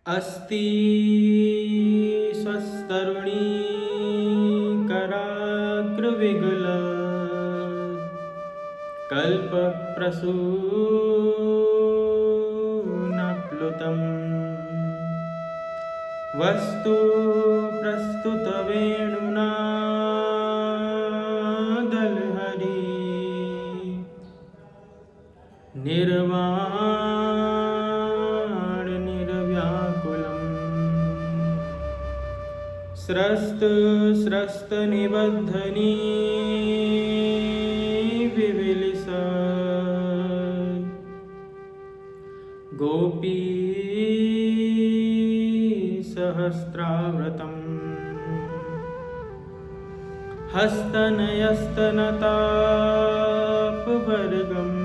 अस्ति स्वस्तरुणी कराग्रविगल कल्पप्रसूनप्लुतम् वस्तु प्रस्तुतवेणुना दलहरी निर्वाण निर्व्याकुलम् स्रस्त स्रस्त निबद्धनी विविलिस गोपी सहस्राव्रतम् हस्तनयस्तनतापवर्गम्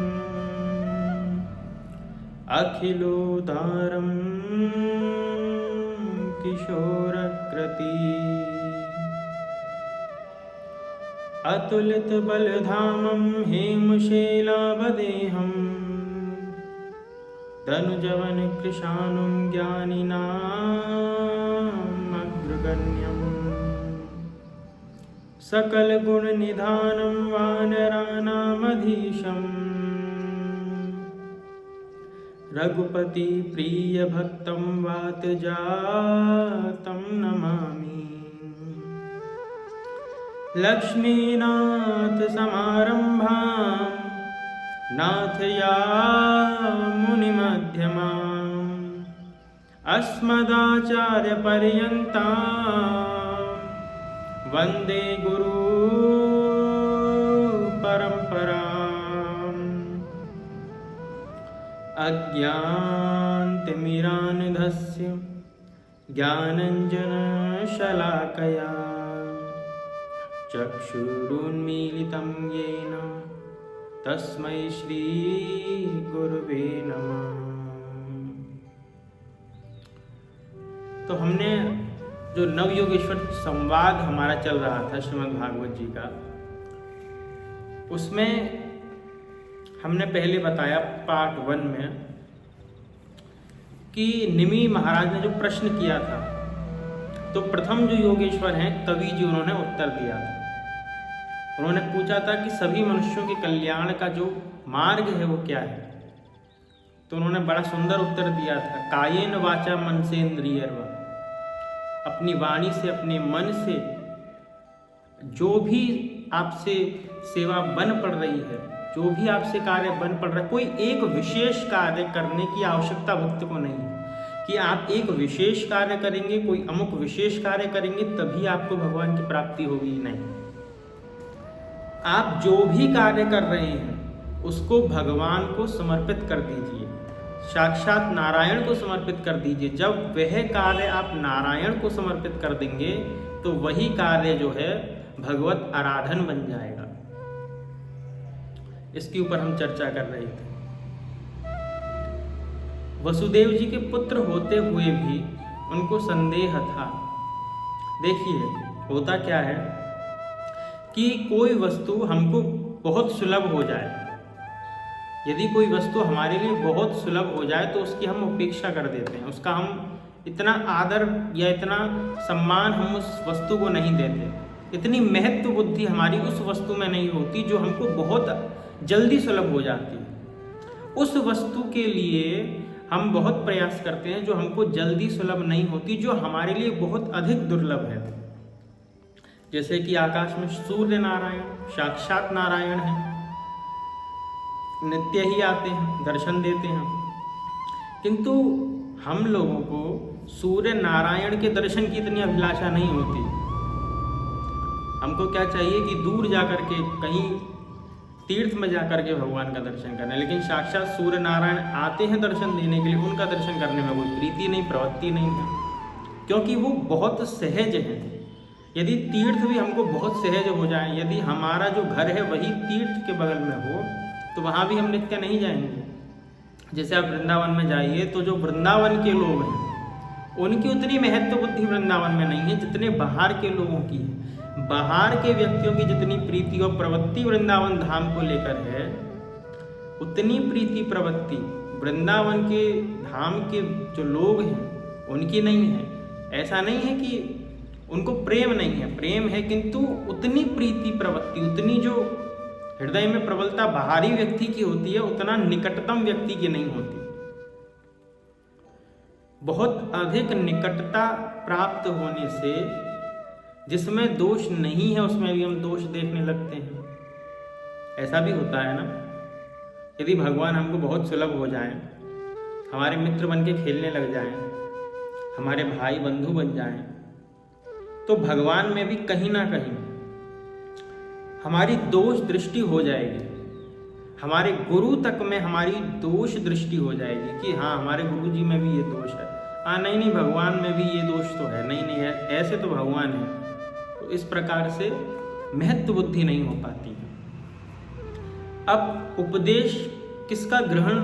अखिलोदारं किशोरकृति अतुलितबलधामं हेमशैलावदेहं धनुजवनकृशानुं ज्ञानिनामग्रगण्यम् सकलगुणनिधानं वानराणामधीशम् रघुपति प्रिय भक्तं वातजातं नमामि लक्ष्मीनाथ समारंभां नाथयामुनिमध्यमाम् अस्मदाचार्यपर्यन्तां वन्दे गुरु परम्पराम् अज्ञानतिमिरान्धस्य ज्ञानाञ्जनशलाकया चक्षुरुन्मीलितं येन तस्मै श्रीगुरुवे नमः। तो हमने जो नवयोगेश्वर संवाद हमारा चल रहा था श्रीमद् भागवत जी का, उसमें हमने पहले बताया पार्ट 1 में कि निमि महाराज ने जो प्रश्न किया था, तो प्रथम जो योगेश्वर हैं कवि जी, उन्होंने उत्तर दिया था। उन्होंने पूछा था कि सभी मनुष्यों के कल्याण का जो मार्ग है वो क्या है। तो उन्होंने बड़ा सुंदर उत्तर दिया था, कायेन वाचा मनसेन्द्रियर्वा, अपनी वाणी से अपने मन से जो भी आपसे सेवा बन पड़ रही है, जो भी आपसे कार्य बन पड़ रहा है, कोई एक विशेष कार्य करने की आवश्यकता भक्त को नहीं है कि आप एक विशेष कार्य करेंगे, कोई अमुक विशेष कार्य करेंगे तभी आपको भगवान की प्राप्ति होगी। नहीं, आप जो भी कार्य कर रहे हैं उसको भगवान को समर्पित कर दीजिए, साक्षात नारायण को समर्पित कर दीजिए। जब वह कार्य आप नारायण को समर्पित कर देंगे तो वही कार्य जो है भगवत आराधन बन जाएगा। इसके ऊपर हम चर्चा कर रहे थे। वसुदेव जी के पुत्र होते हुए भी उनको संदेह था। देखिए, होता क्या है कि कोई वस्तु हमको बहुत सुलभ हो जाए, यदि कोई वस्तु हमारे लिए बहुत सुलभ हो जाए तो उसकी हम उपेक्षा कर देते हैं, उसका हम इतना आदर या इतना सम्मान हम उस वस्तु को नहीं देते, इतनी महत्व बुद्धि हमारी उस वस्तु में नहीं होती जो हमको बहुत जल्दी सुलभ हो जाती है। उस वस्तु के लिए हम बहुत प्रयास करते हैं जो हमको जल्दी सुलभ नहीं होती, जो हमारे लिए बहुत अधिक दुर्लभ है। जैसे कि आकाश में सूर्य नारायण साक्षात नारायण हैं, नित्य ही आते हैं, दर्शन देते हैं, किंतु हम लोगों को सूर्य नारायण के दर्शन की इतनी अभिलाषा नहीं होती। हमको क्या चाहिए कि दूर जाकर के कहीं तीर्थ में जाकर के भगवान का दर्शन करना, लेकिन साक्षात सूर्य नारायण आते हैं दर्शन देने के लिए, उनका दर्शन करने में कोई प्रीति नहीं, प्रवृत्ति नहीं है, क्योंकि वो बहुत सहज है। यदि तीर्थ भी हमको बहुत सहज हो जाए, यदि हमारा जो घर है वही तीर्थ के बगल में हो, तो वहाँ भी हम नित्य नहीं जाएंगे। जैसे आप वृंदावन में जाइए तो जो वृंदावन के लोग हैं उनकी उतनी महत्व बुद्धि वृंदावन में नहीं है जितने बाहर के लोगों की है। बाहर के व्यक्तियों की जितनी प्रीति और प्रवृत्ति वृंदावन धाम को लेकर है, उतनी प्रीति प्रवृत्ति वृंदावन के धाम के जो लोग हैं उनकी नहीं है। ऐसा नहीं है कि उनको प्रेम नहीं है, प्रेम है, किंतु उतनी प्रीति प्रवृत्ति, उतनी जो हृदय में प्रबलता बाहरी व्यक्ति की होती है, उतना निकटतम व्यक्ति की नहीं होती। बहुत अधिक निकटता प्राप्त होने से जिसमें दोष नहीं है उसमें भी हम दोष देखने लगते हैं। ऐसा भी होता है ना, यदि भगवान हमको बहुत सुलभ हो जाएं, हमारे मित्र बन के खेलने लग जाएं, हमारे भाई बंधु बन जाएं, तो भगवान में भी कहीं ना कहीं हमारी दोष दृष्टि हो जाएगी। हमारे गुरु तक में हमारी दोष दृष्टि हो जाएगी कि हाँ, हमारे गुरु जी में भी ये दोष है, हाँ नहीं भगवान में भी ये दोष तो है, नहीं ऐसे तो भगवान है। तो इस प्रकार से महत्व बुद्धि नहीं हो पाती है। अब उपदेश किसका ग्रहण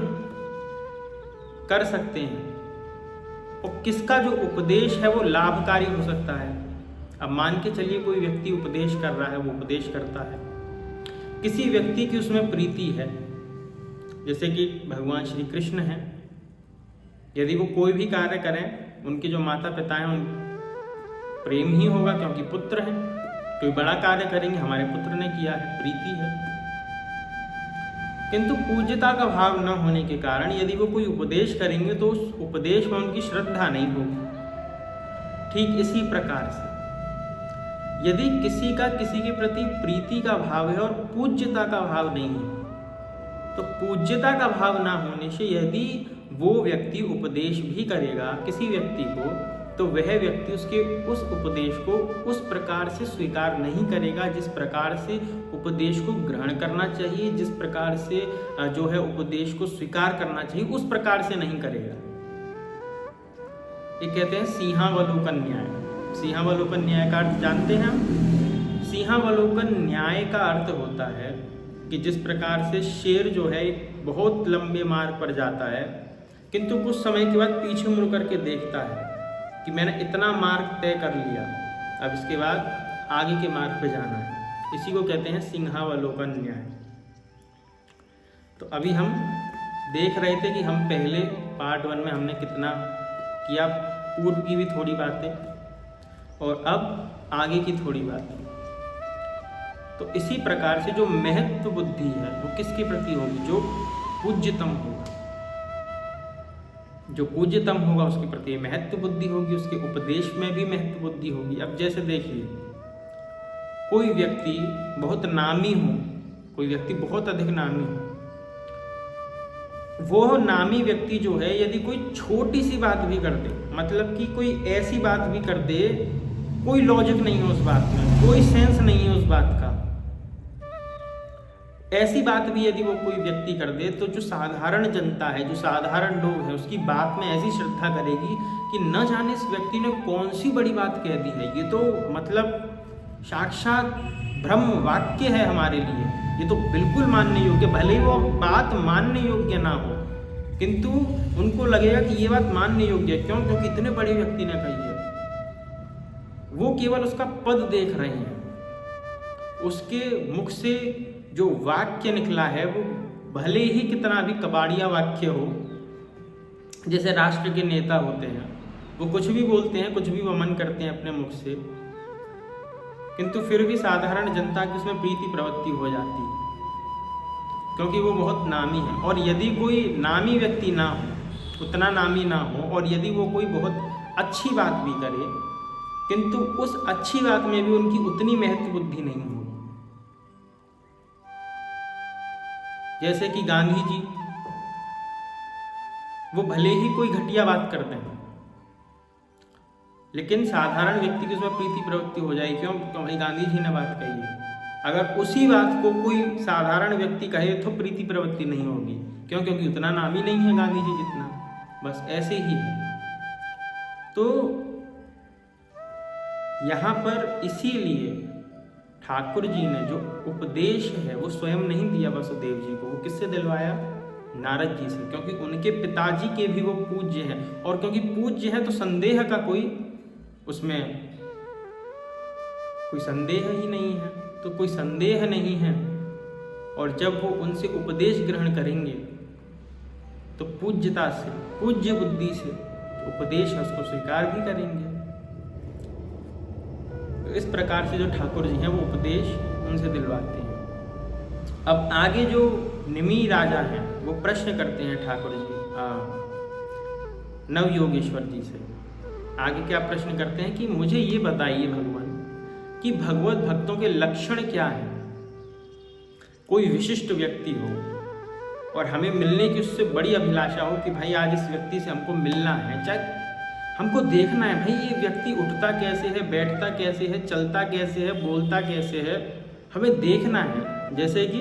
कर सकते हैं और किसका जो उपदेश है वो लाभकारी हो सकता है। अब मान के चलिए कोई व्यक्ति उपदेश कर रहा है, वो उपदेश करता है, किसी व्यक्ति की उसमें प्रीति है, जैसे कि भगवान श्री कृष्ण हैं, यदि वो कोई भी कार्य करें, उनके जो माता पिता हैं उन प्रेम ही होगा क्योंकि पुत्र हैं। कोई बड़ा कार्य करेंगे, हमारे पुत्र ने किया है, प्रीति है। किंतु पूज्यता का भाव न होने के कारण यदि वो कोई उपदेश करेंगे तो उस उपदेश में उनकी श्रद्धा नहीं होगी। ठीक इसी प्रकार से यदि किसी का किसी के प्रति प्रीति का भाव है और पूज्यता का भाव नहीं है, तो पूज्यता का भाव ना होने से यदि वो व्यक्ति उपदेश भी करेगा किसी व्यक्ति को, तो वह व्यक्ति उसके उस उपदेश को उस प्रकार से स्वीकार नहीं करेगा जिस प्रकार से उपदेश को ग्रहण करना चाहिए, जिस प्रकार से जो है उपदेश को स्वीकार करना चाहिए, उस प्रकार से नहीं करेगा। ये कहते हैं सिंहावलोकन न्याय। सिंहावलोकन न्याय का अर्थ जानते हैं हम? सिंहावलोकन न्याय का अर्थ होता है कि जिस प्रकार से शेर जो है बहुत लंबे मार्ग पर जाता है, किंतु कुछ समय के बाद पीछे मुड़ करके देखता है कि मैंने इतना मार्ग तय कर लिया, अब इसके बाद आगे के मार्ग पे जाना है। इसी को कहते हैं सिंहावलोकन न्याय। तो अभी हम देख रहे थे कि हम पहले पार्ट 1 में हमने कितना किया, पूर्व की भी थोड़ी बातें और अब आगे की थोड़ी बातें। तो इसी प्रकार से जो महत्व बुद्धि है वो किसके प्रति होगी? जो पूज्यतम होगा। जो पूज्यतम होगा उसके प्रति महत्व बुद्धि होगी, उसके उपदेश में भी महत्व बुद्धि होगी। अब जैसे देखिए, कोई व्यक्ति बहुत नामी हो, कोई व्यक्ति बहुत अधिक नामी हो, वो नामी व्यक्ति जो है यदि कोई छोटी सी बात भी कर दे, मतलब कि कोई ऐसी बात भी कर दे, कोई लॉजिक नहीं है उस बात में, कोई सेंस नहीं है उस बात का, ऐसी बात भी यदि वो कोई व्यक्ति कर दे, तो जो साधारण जनता है, जो साधारण लोग हैं, उसकी बात में ऐसी श्रद्धा करेगी कि न जाने इस व्यक्ति ने कौन सी बड़ी बात कह दी है, ये तो मतलब साक्षात ब्रह्म वाक्य है हमारे लिए, ये तो बिल्कुल मानने योग्य, भले ही वो बात मानने योग्य ना हो, किंतु उनको लगेगा कि ये बात मानने योग्य है। क्यों? क्योंकि इतने बड़े व्यक्ति ने कही है। वो केवल उसका पद देख रहे हैं, उसके मुख से जो वाक्य निकला है वो भले ही कितना भी कबाड़िया वाक्य हो, जैसे राष्ट्र के नेता होते हैं, वो कुछ भी बोलते हैं, कुछ भी वमन करते हैं अपने मुख से, किंतु फिर भी साधारण जनता की उसमें प्रीति प्रवृत्ति हो जाती है क्योंकि वो बहुत नामी है। और यदि कोई नामी व्यक्ति ना हो, उतना नामी ना हो, और यदि वो कोई बहुत अच्छी बात भी करे, किंतु उस अच्छी बात में भी उनकी उतनी महत्व बुद्धि नहीं होगी। जैसे कि गांधी जी, वो भले ही कोई घटिया बात करते हैं, लेकिन साधारण व्यक्ति की उसमें प्रीति प्रवृत्ति हो जाएगी। क्यों? क्योंकि गांधी जी ने बात कही है। अगर उसी बात को कोई साधारण व्यक्ति कहे तो प्रीति प्रवृत्ति नहीं होगी। क्यों? क्योंकि उतना नामी नहीं है गांधी जी जितना, बस ऐसे ही है। तो यहाँ पर इसीलिए ठाकुर जी ने जो उपदेश है वो स्वयं नहीं दिया वसुदेव जी को, वो किससे दिलवाया? नारद जी से, क्योंकि उनके पिताजी के भी वो पूज्य हैं, और क्योंकि पूज्य है तो संदेह का कोई उसमें कोई संदेह ही नहीं है, तो कोई संदेह नहीं है। और जब वो उनसे उपदेश ग्रहण करेंगे तो पूज्यता से, पूज्य बुद्धि से उपदेश है उसको स्वीकार भी करेंगे। तो इस प्रकार से जो ठाकुर जी हैं वो उपदेश उनसे दिलवाते हैं। अब आगे जो निमि राजा हैं वो प्रश्न करते हैं ठाकुर जी नव योगेश्वर जी से। आगे क्या प्रश्न करते हैं कि मुझे ये बताइए भगवान कि भगवत भक्तों के लक्षण क्या हैं। कोई विशिष्ट व्यक्ति हो और हमें मिलने की उससे बड़ी अभिलाषा हो कि भाई आज इस व्यक्ति से हमको मिलना है, चाहे हमको देखना है भाई ये व्यक्ति उठता कैसे है, बैठता कैसे है, चलता कैसे है, बोलता कैसे है, हमें देखना है। जैसे कि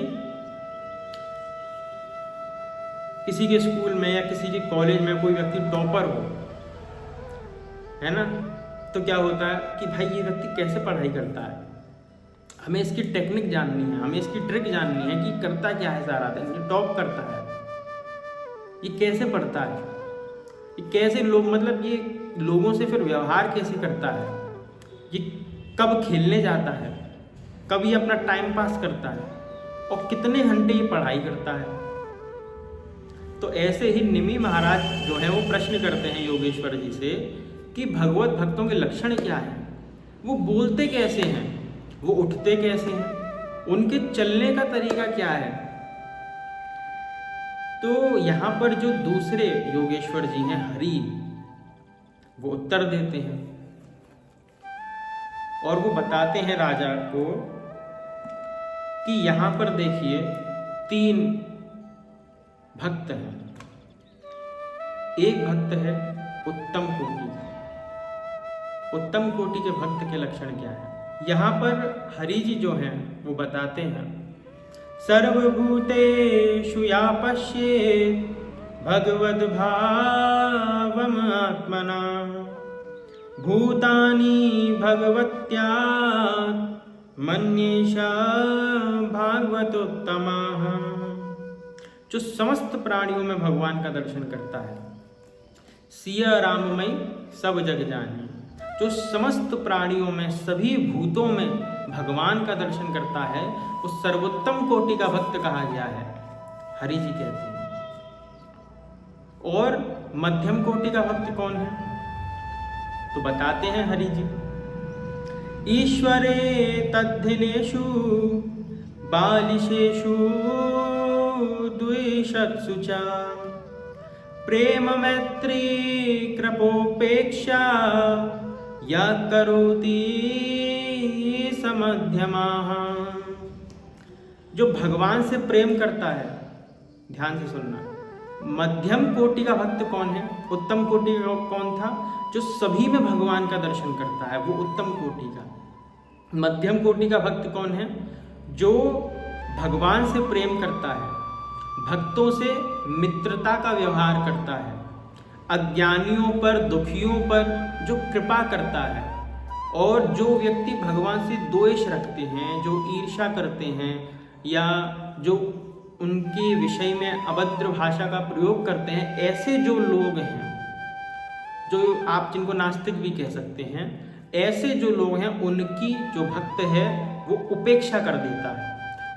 किसी के स्कूल में या किसी के कॉलेज में कोई व्यक्ति टॉपर हो, है ना, तो क्या होता है कि भाई ये व्यक्ति कैसे पढ़ाई करता है, हमें इसकी टेक्निक जाननी है, हमें इसकी ट्रिक जाननी है कि करता क्या है सारा दिन, ये टॉप करता है, ये कैसे पढ़ता है, ये कैसे लोग मतलब ये लोगों से फिर व्यवहार कैसे करता है, ये कब खेलने जाता है, कब ये अपना टाइम पास करता है और कितने घंटे ये पढ़ाई करता है। तो ऐसे ही निमि महाराज जो है वो प्रश्न करते हैं योगेश्वर जी से कि भगवत भक्तों के लक्षण क्या हैं, वो बोलते कैसे हैं, वो उठते कैसे हैं, उनके चलने का तरीका क्या है। तो यहाँ पर जो दूसरे योगेश्वर जी हैं हरि, वो उत्तर देते हैं और वो बताते हैं राजा को कि यहाँ पर देखिए 3 भक्त हैं। एक भक्त है उत्तम कोटि का। उत्तम कोटि के भक्त के लक्षण क्या है, यहाँ पर हरि जी जो हैं वो बताते हैं सर्वभूतेषु या पश्येत् भगवद् भावम् आत्मना भूतानि भगवत्या मन्येषा भागवतोत्तमाः। जो समस्त प्राणियों में भगवान का दर्शन करता है, सिया राममय सब जग जानी, जो समस्त प्राणियों में सभी भूतों में भगवान का दर्शन करता है उस सर्वोत्तम कोटि का भक्त कहा गया है, हरि जी कहते हैं। और मध्यम कोटि का भक्त कौन है, तो बताते हैं हरि जी ईश्वरे तद्धिनेषु बालिशेषु द्विषत्सु च प्रेम मैत्री कृपोपेक्षा या करोति समध्यमाः। जो भगवान से प्रेम करता है, ध्यान से सुनना, मध्यम कोटि का भक्त कौन है, उत्तम कोटि का कौन था, जो सभी में भगवान का दर्शन करता है वो उत्तम कोटि का। मध्यम कोटि का भक्त कौन है, जो भगवान से प्रेम करता है, भक्तों से मित्रता का व्यवहार करता है, अज्ञानियों पर दुखियों पर जो कृपा करता है, और जो व्यक्ति भगवान से द्वेष रखते हैं, जो ईर्ष्या करते हैं या जो उनके विषय में अभद्र भाषा का प्रयोग करते हैं, ऐसे जो लोग हैं, जो आप जिनको नास्तिक भी कह सकते हैं, ऐसे जो लोग हैं उनकी जो भक्त है वो उपेक्षा कर देता है,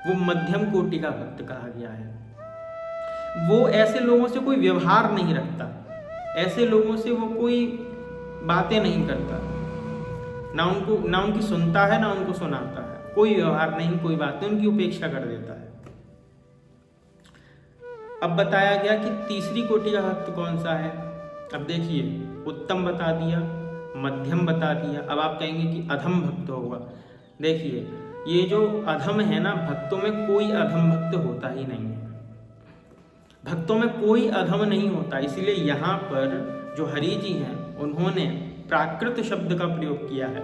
वो मध्यम कोटि का भक्त कहा गया है। वो ऐसे लोगों से कोई व्यवहार नहीं रखता, ऐसे लोगों से वो कोई बातें नहीं करता, ना उनकी सुनता है ना उनको सुनाता है, कोई व्यवहार नहीं, कोई बात नहीं, उनकी उपेक्षा कर देता है। अब बताया गया कि तीसरी कोटि का भक्त कौन सा है। अब देखिए, उत्तम बता दिया, मध्यम बता दिया, अब आप कहेंगे कि अधम भक्त होगा। देखिए, ये जो अधम है ना, भक्तों में कोई अधम भक्त होता ही नहीं है, भक्तों में कोई अधम नहीं होता। इसीलिए यहाँ पर जो हरि जी हैं उन्होंने प्राकृत शब्द का प्रयोग किया है,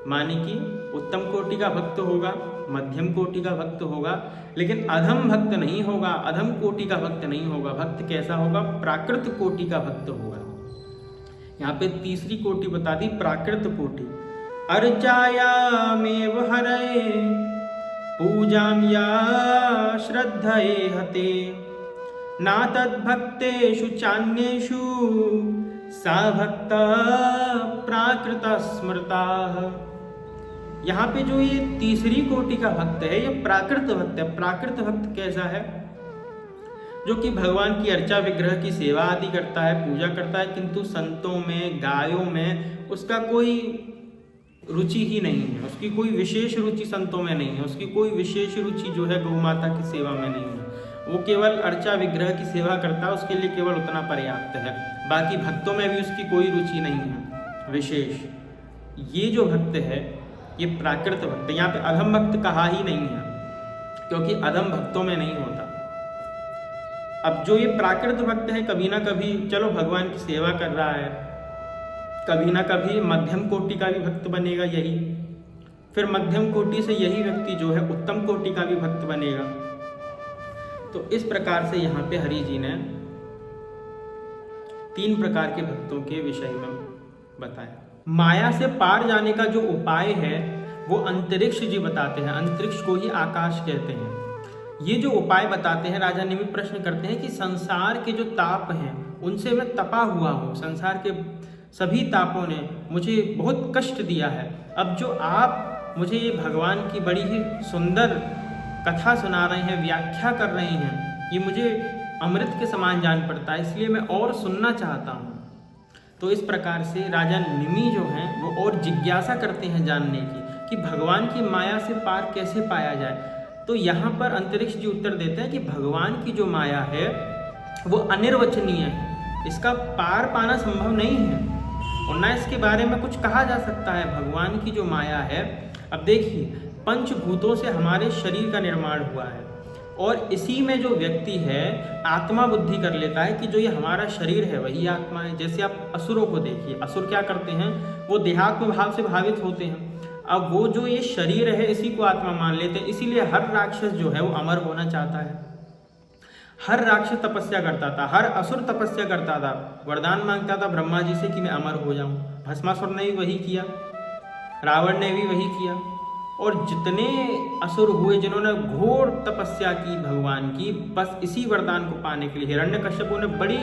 माने कि उत्तम कोटि का भक्त होगा, मध्यम कोटि का भक्त होगा, लेकिन अधम भक्त नहीं होगा, अधम कोटि का भक्त नहीं होगा। भक्त कैसा होगा, प्राकृत कोटि का भक्त होगा। यहाँ पे तीसरी कोटि बता दी, प्राकृत कोटि। अर्चायामेव हरये पूजां या श्रद्धये हते ना तद्भक्तेषु चान्येषु सा भक्ता प्राकृता स्मृताः। यहाँ पे जो ये तीसरी कोटि का भक्त है ये प्राकृत भक्त है। प्राकृत भक्त कैसा है, जो कि भगवान की अर्चा विग्रह की सेवा आदि करता है, पूजा करता है, किंतु संतों में, गायों में उसका कोई रुचि ही नहीं है, उसकी कोई विशेष रुचि संतों में नहीं है, उसकी कोई विशेष रुचि जो है गौ माता की सेवा में नहीं है। वो केवल अर्चा विग्रह की सेवा करता है, उसके लिए केवल उतना पर्याप्त है। बाकी भक्तों में भी उसकी कोई रुचि नहीं है विशेष। ये जो भक्त है ये प्राकृत भक्त, यहाँ पे अधम भक्त कहा ही नहीं है, क्योंकि अधम भक्तों में नहीं होता। अब जो ये प्राकृत भक्त है, कभी ना कभी चलो भगवान की सेवा कर रहा है, कभी ना कभी मध्यम कोटि का भी भक्त बनेगा यही, फिर मध्यम कोटि से यही व्यक्ति जो है उत्तम कोटि का भी भक्त बनेगा। तो इस प्रकार से यहाँ पे हरि जी ने 3 प्रकार के भक्तों के विषय में बताया। माया से पार जाने का जो उपाय है वो अंतरिक्ष जी बताते हैं, अंतरिक्ष को ही आकाश कहते हैं। ये जो उपाय बताते हैं, राजा निमित्त प्रश्न करते हैं कि संसार के जो ताप हैं उनसे मैं तपा हुआ हूँ, संसार के सभी तापों ने मुझे बहुत कष्ट दिया है। अब जो आप मुझे ये भगवान की बड़ी ही सुंदर कथा सुना रहे हैं, व्याख्या कर रहे हैं, ये मुझे अमृत के समान जान पड़ता है, इसलिए मैं और सुनना चाहता हूँ। तो इस प्रकार से राजा निमि जो हैं वो और जिज्ञासा करते हैं जानने की कि भगवान की माया से पार कैसे पाया जाए। तो यहाँ पर अंतरिक्ष जी उत्तर देते हैं कि भगवान की जो माया है वो अनिर्वचनीय है, इसका पार पाना संभव नहीं है और ना इसके बारे में कुछ कहा जा सकता है। भगवान की जो माया है, अब देखिए पंचभूतों से हमारे शरीर का निर्माण हुआ है और इसी में जो व्यक्ति है आत्मा बुद्धि कर लेता है कि जो ये हमारा शरीर है वही आत्मा है। जैसे आप असुरों को देखिए, असुर क्या करते हैं, वो देहात्म भाव से भावित होते हैं। अब वो जो ये शरीर है इसी को आत्मा मान लेते हैं, इसीलिए हर राक्षस जो है वो अमर होना चाहता है। हर राक्षस तपस्या करता था, हर असुर तपस्या करता था, वरदान मांगता था ब्रह्मा जी से कि मैं अमर हो जाऊं। भस्मासुर ने भी वही किया, रावण ने भी वही किया और जितने असुर हुए जिन्होंने घोर तपस्या की भगवान की, बस इसी वरदान को पाने के लिए हिरण्यकश्यप ने बड़ी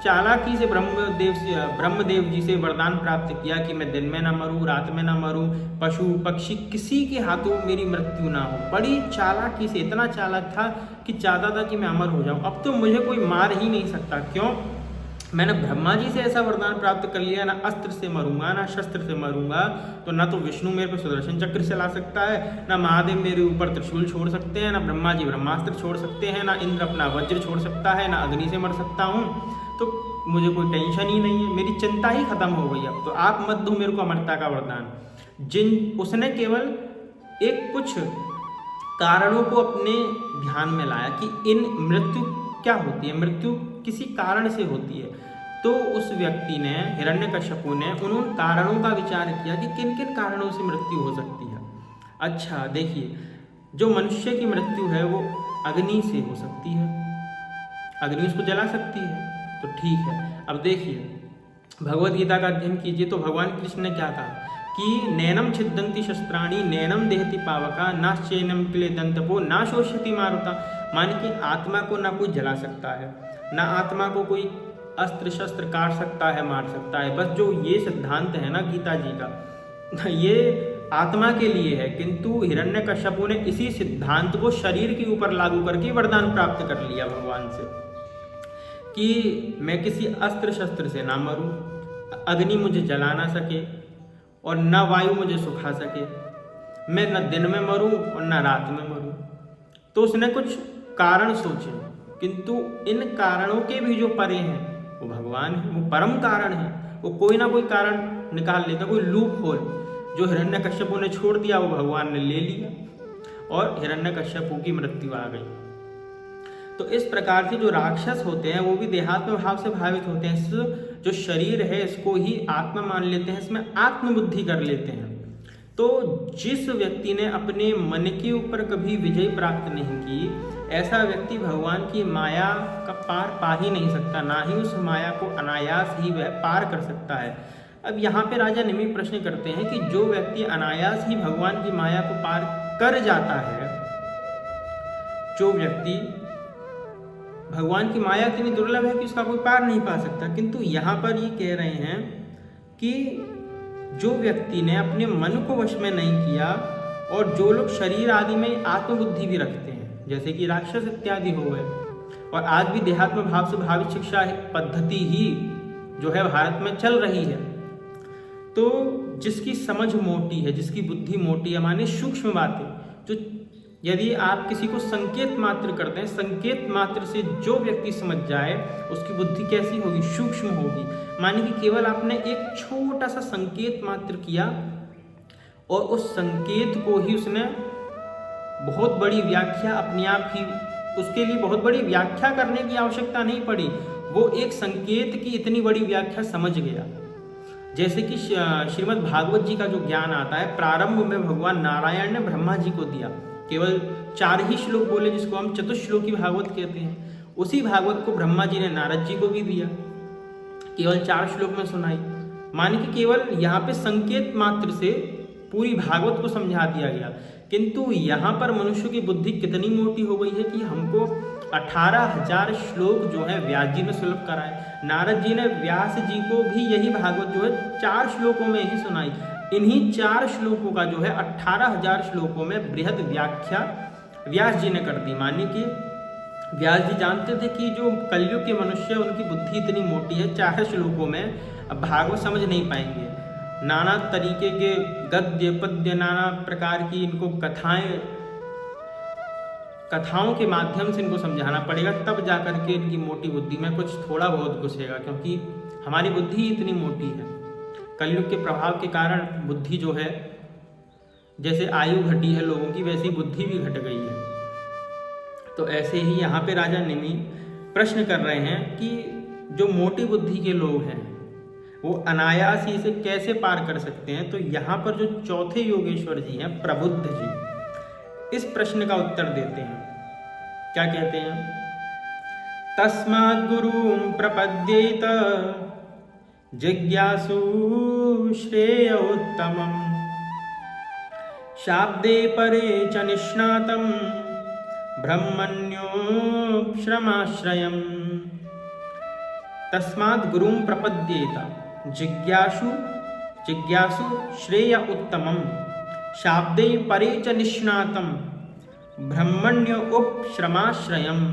चालाकी से ब्रह्मदेव जी से वरदान प्राप्त किया कि मैं दिन में ना मरूं, रात में ना मरूं, पशु पक्षी किसी के हाथों मेरी मृत्यु ना हो। बड़ी चालाकी से, इतना चालाक था कि चाहता था कि मैं अमर हो जाऊं। अब तो मुझे कोई मार ही नहीं सकता, क्यों? मैंने ब्रह्मा जी से ऐसा वरदान प्राप्त कर लिया, ना अस्त्र से मरूंगा ना शस्त्र से मरूंगा, तो ना तो विष्णु मेरे पे सुदर्शन चक्र चला सकता है, ना महादेव मेरे ऊपर त्रिशूल छोड़ सकते हैं, ना ब्रह्मा जी ब्रह्मास्त्र छोड़ सकते हैं, ना इंद्र अपना वज्र छोड़ सकता है, ना अग्नि से मर सकता हूँ। तो मुझे कोई टेंशन ही नहीं है, मेरी चिंता ही खत्म हो गई। अब तो आप मत दो मेरे को अमरता का वरदान। उसने केवल एक कुछ कारणों को अपने ध्यान में लाया कि इन मृत्यु क्या होती है, मृत्यु किसी कारण से होती है। तो उस व्यक्ति ने, हिरण्यकश्यपु ने, उन कारणों का विचार किया कि किन किन कारणों से मृत्यु हो सकती है। अच्छा देखिए, जो मनुष्य की मृत्यु है वो अग्नि से हो सकती है, अग्नि उसको जला सकती है, तो ठीक है। अब देखिए भगवत गीता का अध्ययन कीजिए तो भगवान कृष्ण ने क्या कहा कि नैनम छिद्दंति शस्त्राणि नैनम देहति पावका नाश्चैनम क्ले दंतपो ना शोष्यति मारुता। मान कि आत्मा को ना कोई जला सकता है, ना आत्मा को कोई अस्त्र शस्त्र काट सकता है, मार सकता है। बस जो ये सिद्धांत है ना गीता जी का, ये आत्मा के लिए है, किंतु हिरण्यकश्यपु ने इसी सिद्धांत को शरीर के ऊपर लागू करके वरदान प्राप्त कर लिया भगवान से कि मैं किसी अस्त्र शस्त्र से ना मरूं, अग्नि मुझे जला ना सके और न वायु मुझे सुखा सके, मैं न दिन में मरूं और न रात में मरूं। तो उसने कुछ कारण सोचे, किंतु इन कारणों के भी जो परे हैं वो भगवान है, वो परम कारण है। वो कोई ना कोई कारण निकाल लेता, कोई लूप होल जो हिरण्यकश्यपु ने छोड़ दिया वो भगवान ने ले लिया और हिरण्यकश्यपु की मृत्यु आ गई। तो इस प्रकार से जो राक्षस होते हैं वो भी देहात्म भाव से भावित होते हैं, जो शरीर है इसको ही आत्मा मान लेते हैं, इसमें आत्मबुद्धि कर लेते हैं। तो जिस व्यक्ति ने अपने मन के ऊपर कभी विजय प्राप्त नहीं की, ऐसा व्यक्ति भगवान की माया का पार पा ही नहीं सकता, ना ही उस माया को अनायास ही वह पार कर सकता है। अब यहाँ पे राजा निमि प्रश्न करते हैं कि जो व्यक्ति अनायास ही भगवान की माया को पार कर जाता है, जो व्यक्ति, भगवान की माया इतनी दुर्लभ है कि उसका कोई पार नहीं पा सकता, किंतु यहाँ पर ये कह रहे हैं कि जो व्यक्ति ने अपने मन को वश में नहीं किया और जो लोग शरीर आदि में आत्मबुद्धि भी रखते हैं, जैसे कि राक्षस इत्यादि हो गए, और आज भी देहात्म भाव से भावित शिक्षा पद्धति ही जो है भारत में चल रही है। तो जिसकी समझ मोटी है, जिसकी बुद्धि मोटी है, माने सूक्ष्म बातें, जो यदि आप किसी को संकेत मात्र करते हैं, संकेत मात्र से जो व्यक्ति समझ जाए उसकी बुद्धि कैसी होगी, सूक्ष्म होगी। माने कि केवल आपने एक छोटा सा संकेत मात्र किया और उस संकेत को ही उसने बहुत बड़ी व्याख्या अपने आप ही, उसके लिए बहुत बड़ी व्याख्या करने की आवश्यकता नहीं पड़ी, वो एक संकेत की इतनी बड़ी व्याख्या समझ गया। जैसे कि श्रीमद् भागवत जी का जो ज्ञान आता है, प्रारंभ में भगवान नारायण ने ब्रह्मा जी को दिया, केवल 4 ही श्लोक बोले, जिसको हम चतुश्लोकी भागवत कहते हैं। उसी भागवत को ब्रह्मा जी ने नारद जी को भी दिया, केवल 4 श्लोक में सुनाई। माने कि केवल यहाँ पे संकेत मात्र से पूरी भागवत को समझा दिया गया। किंतु यहाँ पर मनुष्य की बुद्धि कितनी मोटी हो गई है कि हमको 18,000 श्लोक जो है व्यास जी ने सुलभ कराए। नारद जी ने व्यास जी को भी यही भागवत जो है 4 श्लोकों में ही सुनाई। इन्हीं 4 श्लोकों का जो है 18,000 श्लोकों में बृहद व्याख्या व्यास जी ने कर दी। मानिए कि व्यास जी जानते थे कि जो कलयुग के मनुष्य, उनकी बुद्धि इतनी मोटी है, 4 श्लोकों में अब भागवत समझ नहीं पाएंगे। नाना तरीके के गद्य पद्य, नाना प्रकार की इनको कथाओं के माध्यम से इनको समझाना पड़ेगा, तब जाकर के इनकी मोटी बुद्धि में कुछ थोड़ा बहुत घुसेगा, क्योंकि हमारी बुद्धि इतनी मोटी है। कलयुग के प्रभाव के कारण बुद्धि जो है, जैसे आयु घटी है लोगों की, वैसी बुद्धि भी घट गई है। तो ऐसे ही यहाँ पे राजा निमि प्रश्न कर रहे हैं कि जो मोटी बुद्धि के लोग हैं वो अनायास ही इसे कैसे पार कर सकते हैं। तो यहाँ पर जो चौथे योगेश्वर जी हैं, प्रबुद्ध जी, इस प्रश्न का उत्तर देते हैं। क्या कहते हैं? तस्मात् गुरुं प्रपद्येत जिज्ञासु श्रेय उत्तमम् शाब्दे परे च निष्णातं ब्रह्मण्योपश्रमाश्रयम्। तस्मात् गुरुं प्रपद्येत जिज्ञासु श्रेय उत्तमम् शाब्दे परे च निष्णातं ब्रह्मण्य उपश्रमाश्रयम्।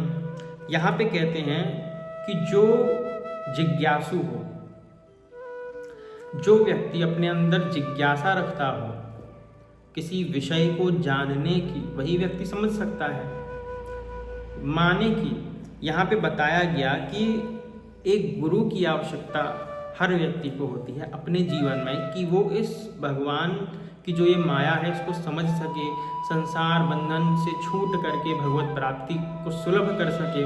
यहाँ पे कहते हैं कि जो जिज्ञासु हो, जो व्यक्ति अपने अंदर जिज्ञासा रखता हो किसी विषय को जानने की, वही व्यक्ति समझ सकता है। माने कि यहाँ पे बताया गया कि एक गुरु की आवश्यकता हर व्यक्ति को होती है अपने जीवन में, कि वो इस भगवान की जो ये माया है इसको समझ सके, संसार बंधन से छूट करके भगवत प्राप्ति को सुलभ कर सके।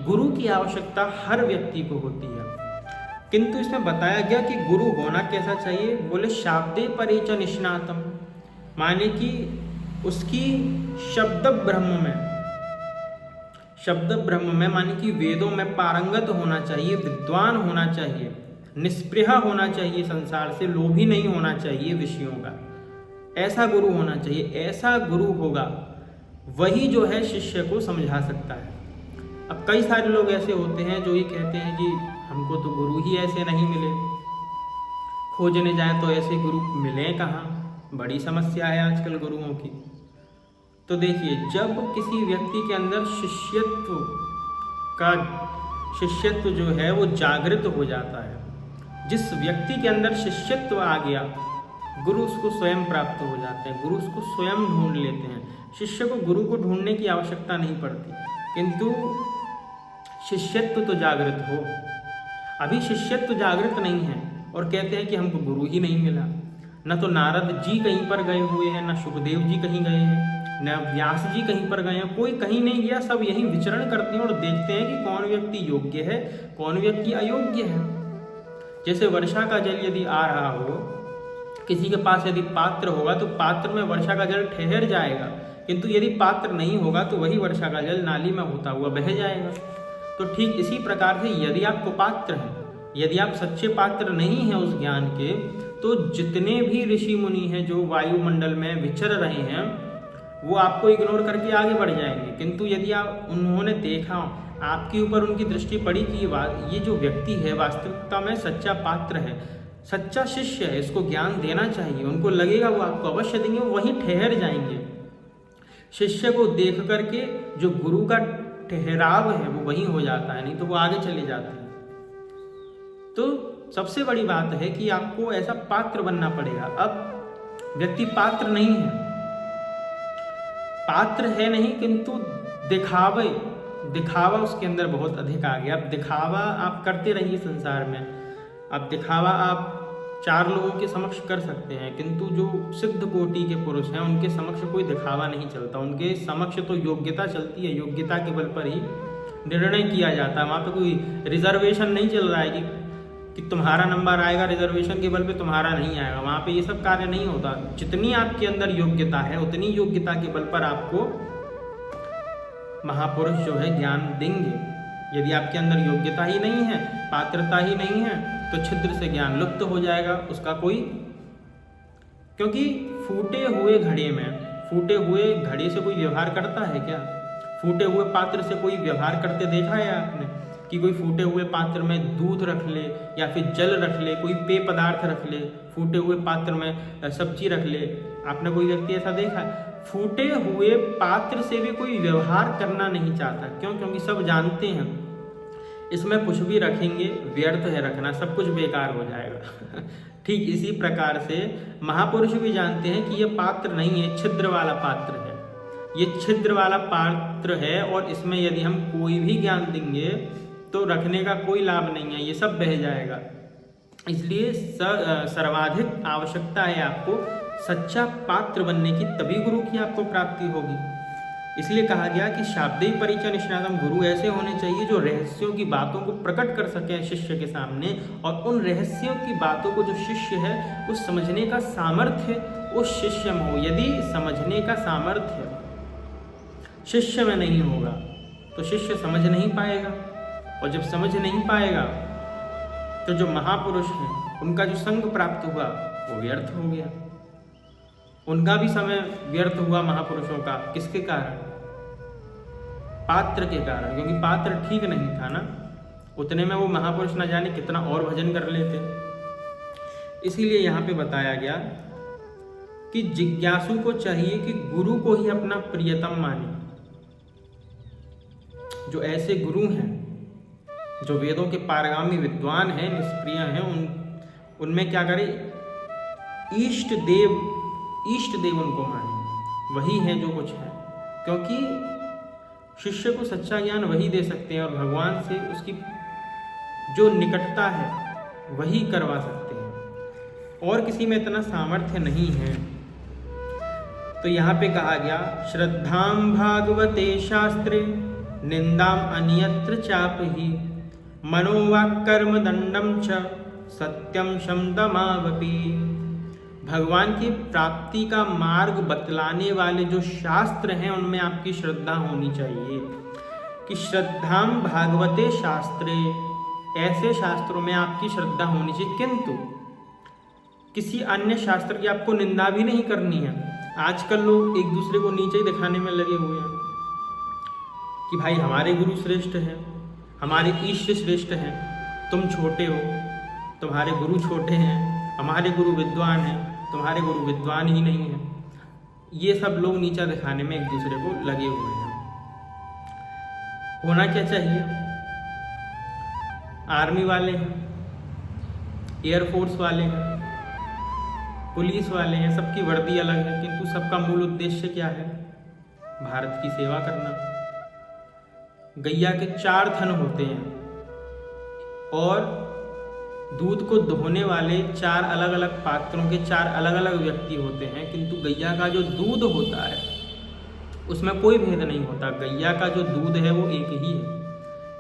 गुरु की आवश्यकता हर व्यक्ति को होती है। किंतु इसमें बताया गया कि गुरु होना कैसा चाहिए, बोले शाब्दे परे च निष्णातम, माने कि उसकी शब्द ब्रह्म में माने कि वेदों में पारंगत होना चाहिए, विद्वान होना चाहिए, निष्पृह होना चाहिए, संसार से लोभी नहीं होना चाहिए विषयों का, ऐसा गुरु होना चाहिए। ऐसा गुरु होगा वही जो है शिष्य को समझा सकता है। अब कई सारे लोग ऐसे होते हैं जो ये कहते हैं कि हमको तो गुरु ही ऐसे नहीं मिले, खोजने जाए तो ऐसे गुरु मिले कहाँ, बड़ी समस्या है आजकल गुरुओं की। तो देखिए, जब किसी व्यक्ति के अंदर शिष्यत्व जो है वो जागृत हो जाता है, जिस व्यक्ति के अंदर शिष्यत्व आ गया, गुरु उसको स्वयं प्राप्त हो जाते हैं, गुरु उसको स्वयं ढूंढ लेते हैं। शिष्य को गुरु को ढूंढने की आवश्यकता नहीं पड़ती, किंतु शिष्यत्व तो जागृत हो। अभी शिष्यत्व जागृत नहीं है और कहते हैं कि हमको गुरु ही नहीं मिला। न तो नारद जी कहीं पर गए हुए हैं, न सुखदेव जी कहीं गए हैं, न व्यास जी कहीं पर गए हैं, कोई कहीं नहीं गया। सब यहीं विचरण करते हैं और देखते हैं कि कौन व्यक्ति योग्य है, कौन व्यक्ति अयोग्य है। जैसे वर्षा का जल यदि आ रहा हो, किसी के पास यदि पात्र होगा तो पात्र में वर्षा का जल ठहर जाएगा, किंतु यदि पात्र नहीं होगा तो वही वर्षा का जल नाली में होता हुआ बह जाएगा। तो ठीक इसी प्रकार से यदि आप कुपात्र हैं, यदि आप सच्चे पात्र नहीं हैं उस ज्ञान के, तो जितने भी ऋषि मुनि हैं जो वायुमंडल में विचर रहे हैं वो आपको इग्नोर करके आगे बढ़ जाएंगे। किंतु यदि उन्होंने देखा, आपके ऊपर उनकी दृष्टि पड़ी कि ये जो व्यक्ति है वास्तविकता में सच्चा पात्र है, सच्चा शिष्य है, इसको ज्ञान देना चाहिए, उनको लगेगा वो आपको अवश्य देंगे, वो वहीं ठहर जाएंगे। शिष्य को देख करके जो गुरु का ठहराव है वो वहीं हो जाता है, नहीं तो वो आगे चले जाते हैं। तो सबसे बड़ी बात है कि आपको ऐसा पात्र बनना पड़ेगा। अब व्यक्ति पात्र नहीं है, पात्र है नहीं, किंतु दिखावा उसके अंदर बहुत अधिक आ गया। अब दिखावा आप करते रहिए संसार में, अब दिखावा आप 4 लोगों के समक्ष कर सकते हैं, किंतु जो सिद्ध कोटि के पुरुष हैं उनके समक्ष कोई दिखावा नहीं चलता। उनके समक्ष तो योग्यता चलती है, योग्यता के बल पर ही निर्णय किया जाता है। वहाँ पे कोई रिजर्वेशन नहीं चल रहा है कि तुम्हारा नंबर आएगा, रिजर्वेशन के बल पे तुम्हारा नहीं आएगा। वहाँ पे ये सब कार्य नहीं होता। जितनी आपके अंदर योग्यता है उतनी योग्यता के बल पर आपको महापुरुष जो है ज्ञान देंगे। यदि आपके अंदर योग्यता ही नहीं है, पात्रता ही नहीं है, तो छिद्र से ज्ञान लुप्त हो जाएगा उसका कोई। क्योंकि फूटे हुए घड़े से कोई व्यवहार करता है क्या? फूटे हुए पात्र से कोई व्यवहार करते देखा है आपने? कि कोई फूटे हुए पात्र में दूध रख ले या फिर जल रख ले, कोई पेय पदार्थ रख ले, फूटे हुए पात्र में सब्जी रख ले। आपने कोई व्यक्ति ऐसा देखा है? फूटे हुए पात्र से भी कोई व्यवहार करना नहीं चाहता। क्यों? क्योंकि सब जानते हैं इसमें कुछ भी रखेंगे व्यर्थ है रखना, सब कुछ बेकार हो जाएगा। ठीक इसी प्रकार से महापुरुष भी जानते हैं कि ये पात्र नहीं है, छिद्र वाला पात्र है, ये छिद्र वाला पात्र है, और इसमें यदि हम कोई भी ज्ञान देंगे तो रखने का कोई लाभ नहीं है, ये सब बह जाएगा। इसलिए सर्वाधिक आवश्यकता है आपको सच्चा पात्र बनने की, तभी गुरु की आपको प्राप्ति होगी। इसलिए कहा गया कि शाब्दिक परिचय निष्णातम गुरु ऐसे होने चाहिए जो रहस्यों की बातों को प्रकट कर सके शिष्य के सामने, और उन रहस्यों की बातों को जो शिष्य है उस समझने का सामर्थ्य उस शिष्य में हो। यदि समझने का सामर्थ्य शिष्य में नहीं होगा तो शिष्य समझ नहीं पाएगा, और जब समझ नहीं पाएगा तो जो महापुरुष हैं उनका जो संग प्राप्त हुआ वो व्यर्थ हो गया। उनका भी समय व्यर्थ हुआ महापुरुषों का। किसके कारण? पात्र के कारण। क्योंकि पात्र ठीक नहीं था ना, उतने में वो महापुरुष न जाने कितना और भजन कर लेते। इसीलिए यहाँ पे बताया गया कि जिज्ञासु को चाहिए कि गुरु को ही अपना प्रियतम माने। जो ऐसे गुरु हैं जो वेदों के पारगामी विद्वान हैं, निष्प्रिय हैं, उनमें क्या करें? इष्ट देव उनको माने, वही है जो कुछ है। क्योंकि शिष्य को सच्चा ज्ञान वही दे सकते हैं, और भगवान से उसकी जो निकटता है वही करवा सकते हैं, और किसी में इतना सामर्थ्य नहीं है। तो यहाँ पे कहा गया श्रद्धाम भागवते शास्त्रे निंदाम अन्यत्र चापहि मनोवाक् कर्म दंडम च सत्यम शमदमावपि। भगवान की प्राप्ति का मार्ग बतलाने वाले जो शास्त्र हैं उनमें आपकी श्रद्धा होनी चाहिए। कि श्रद्धाम भागवते शास्त्रे, ऐसे शास्त्रों में आपकी श्रद्धा होनी चाहिए, किंतु किसी अन्य शास्त्र की आपको निंदा भी नहीं करनी है। आजकल लोग एक दूसरे को नीचे ही दिखाने में लगे हुए हैं कि भाई हमारे गुरु श्रेष्ठ हैं, हमारे ईष्ट श्रेष्ठ हैं, तुम छोटे हो, तुम्हारे गुरु छोटे हैं, हमारे गुरु विद्वान हैं, तुम्हारे गुरु विद्वान ही नहीं है। ये सब लोग नीचा दिखाने में एक दूसरे को लगे हुए हैं। होना क्या चाहिए? आर्मी वाले हैं, एयरफोर्स वाले हैं, पुलिस वाले हैं, सबकी वर्दी अलग है, किंतु सबका मूल उद्देश्य क्या है? भारत की सेवा करना। गैया के 4 थन होते हैं, और दूध को दोहने वाले 4 अलग अलग पात्रों के 4 अलग अलग व्यक्ति होते हैं, किंतु गैया का जो दूध होता है उसमें कोई भेद नहीं होता। गैया का जो दूध है वो एक ही है।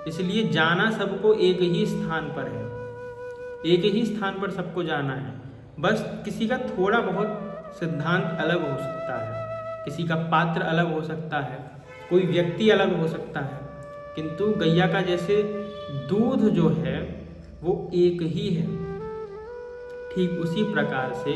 इसलिए जाना सबको एक ही स्थान पर है, एक ही स्थान पर सबको जाना है। बस किसी का थोड़ा बहुत सिद्धांत अलग हो सकता है, किसी का पात्र अलग हो सकता है, कोई व्यक्ति अलग हो सकता है, किंतु गैया का जैसे दूध जो है वो एक ही है। ठीक उसी प्रकार से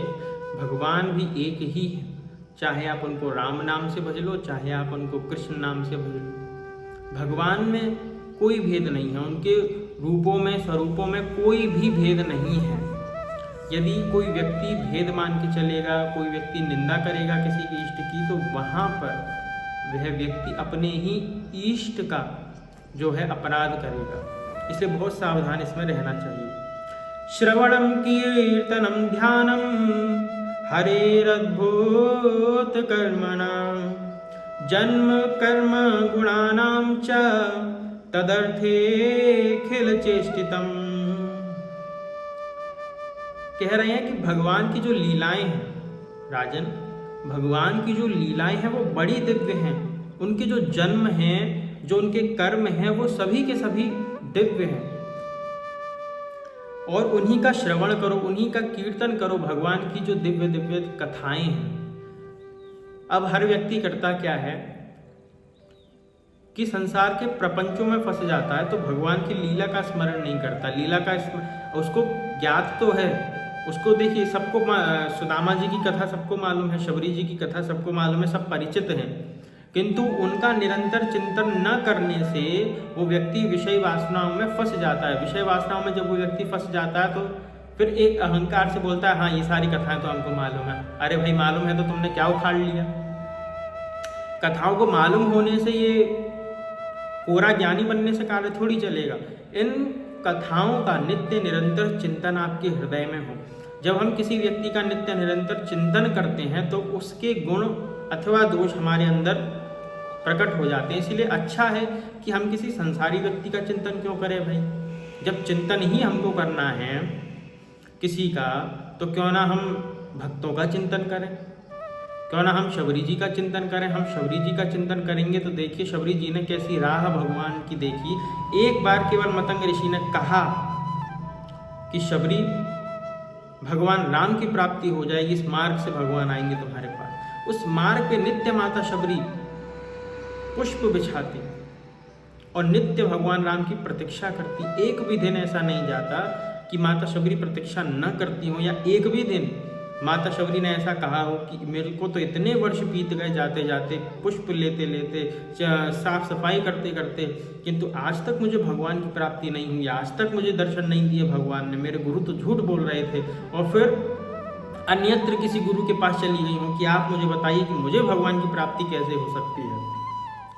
भगवान भी एक ही है। चाहे आप उनको राम नाम से भज लो, चाहे आप उनको कृष्ण नाम से भज लो, भगवान में कोई भेद नहीं है। उनके रूपों में, स्वरूपों में कोई भी भेद नहीं है। यदि कोई व्यक्ति भेद मान के चलेगा, कोई व्यक्ति निंदा करेगा किसी के इष्ट की, तो वहाँ पर वह व्यक्ति अपने ही इष्ट का जो है अपराध करेगा। इसलिए बहुत सावधान इसमें रहना चाहिए। श्रवणम कीर्तनम ध्यानम हरेरद्भुत कर्मणाम जन्म कर्म गुणानां च तदर्थेऽखिल चेष्टितम्। कह रहे हैं कि भगवान की जो लीलाएं हैं राजन, भगवान की जो लीलाएं हैं वो बड़ी दिव्य हैं। उनके जो जन्म हैं, जो उनके कर्म हैं, वो सभी के सभी दिव्य हैं। और उन्हीं का श्रवण करो, उन्हीं का कीर्तन करो, भगवान की जो दिव्य दिव्य कथाएं हैं। अब हर व्यक्ति करता क्या है कि संसार के प्रपंचों में फंस जाता है, तो भगवान की लीला का स्मरण नहीं करता। लीला का उसको ज्ञात तो है, उसको देखिए सबको सुदामा जी की कथा सबको मालूम है, शबरी जी की कथा सबको मालूम है, सब परिचित हैं, किंतु उनका निरंतर चिंतन न करने से वो व्यक्ति विषय वासनाओं में फंस जाता है। विषय वासनाओं में जब वो व्यक्ति फंस जाता है तो फिर एक अहंकार से बोलता है हाँ ये सारी कथाएं तो हमको मालूम है। अरे भाई मालूम है तो तुमने क्या उखाड़ लिया? कथाओं को मालूम होने से ये कोरा ज्ञानी बनने से कार्य थोड़ी चलेगा। इन कथाओं का नित्य निरंतर चिंतन आपके हृदय में हो। जब हम किसी व्यक्ति का नित्य निरंतर चिंतन करते हैं तो उसके गुण अथवा दोष हमारे अंदर प्रकट हो जाते हैं। इसीलिए अच्छा है कि हम किसी संसारी व्यक्ति का चिंतन क्यों करें भाई? जब चिंतन ही हमको करना है किसी का, तो क्यों ना हम भक्तों का चिंतन करें, क्यों ना हम शबरी जी का चिंतन करें। हम शबरी जी का चिंतन करेंगे तो देखिए शबरी जी ने कैसी राह भगवान की देखी। एक बार केवल मतंग ऋषि ने कहा कि शबरी भगवान राम की प्राप्ति हो जाएगी, इस मार्ग से भगवान आएंगे तुम्हारे पास। उस मार्ग पे नित्य माता शबरी पुष्प बिछाती और नित्य भगवान राम की प्रतीक्षा करती। एक भी दिन ऐसा नहीं जाता कि माता शबरी प्रतीक्षा न करती हो, या एक भी दिन माता शबरी ने ऐसा कहा हो कि मेरे को तो इतने वर्ष बीत गए जाते जाते, पुष्प लेते लेते, साफ सफाई करते करते, किंतु आज तक मुझे भगवान की प्राप्ति नहीं हुई, आज तक मुझे दर्शन नहीं दिए भगवान ने। मेरे गुरु तो झूठ बोल रहे थे। और फिर अन्यत्र किसी गुरु के पास चली गई हूँ कि आप मुझे बताइए कि मुझे भगवान की प्राप्ति कैसे हो सकती है।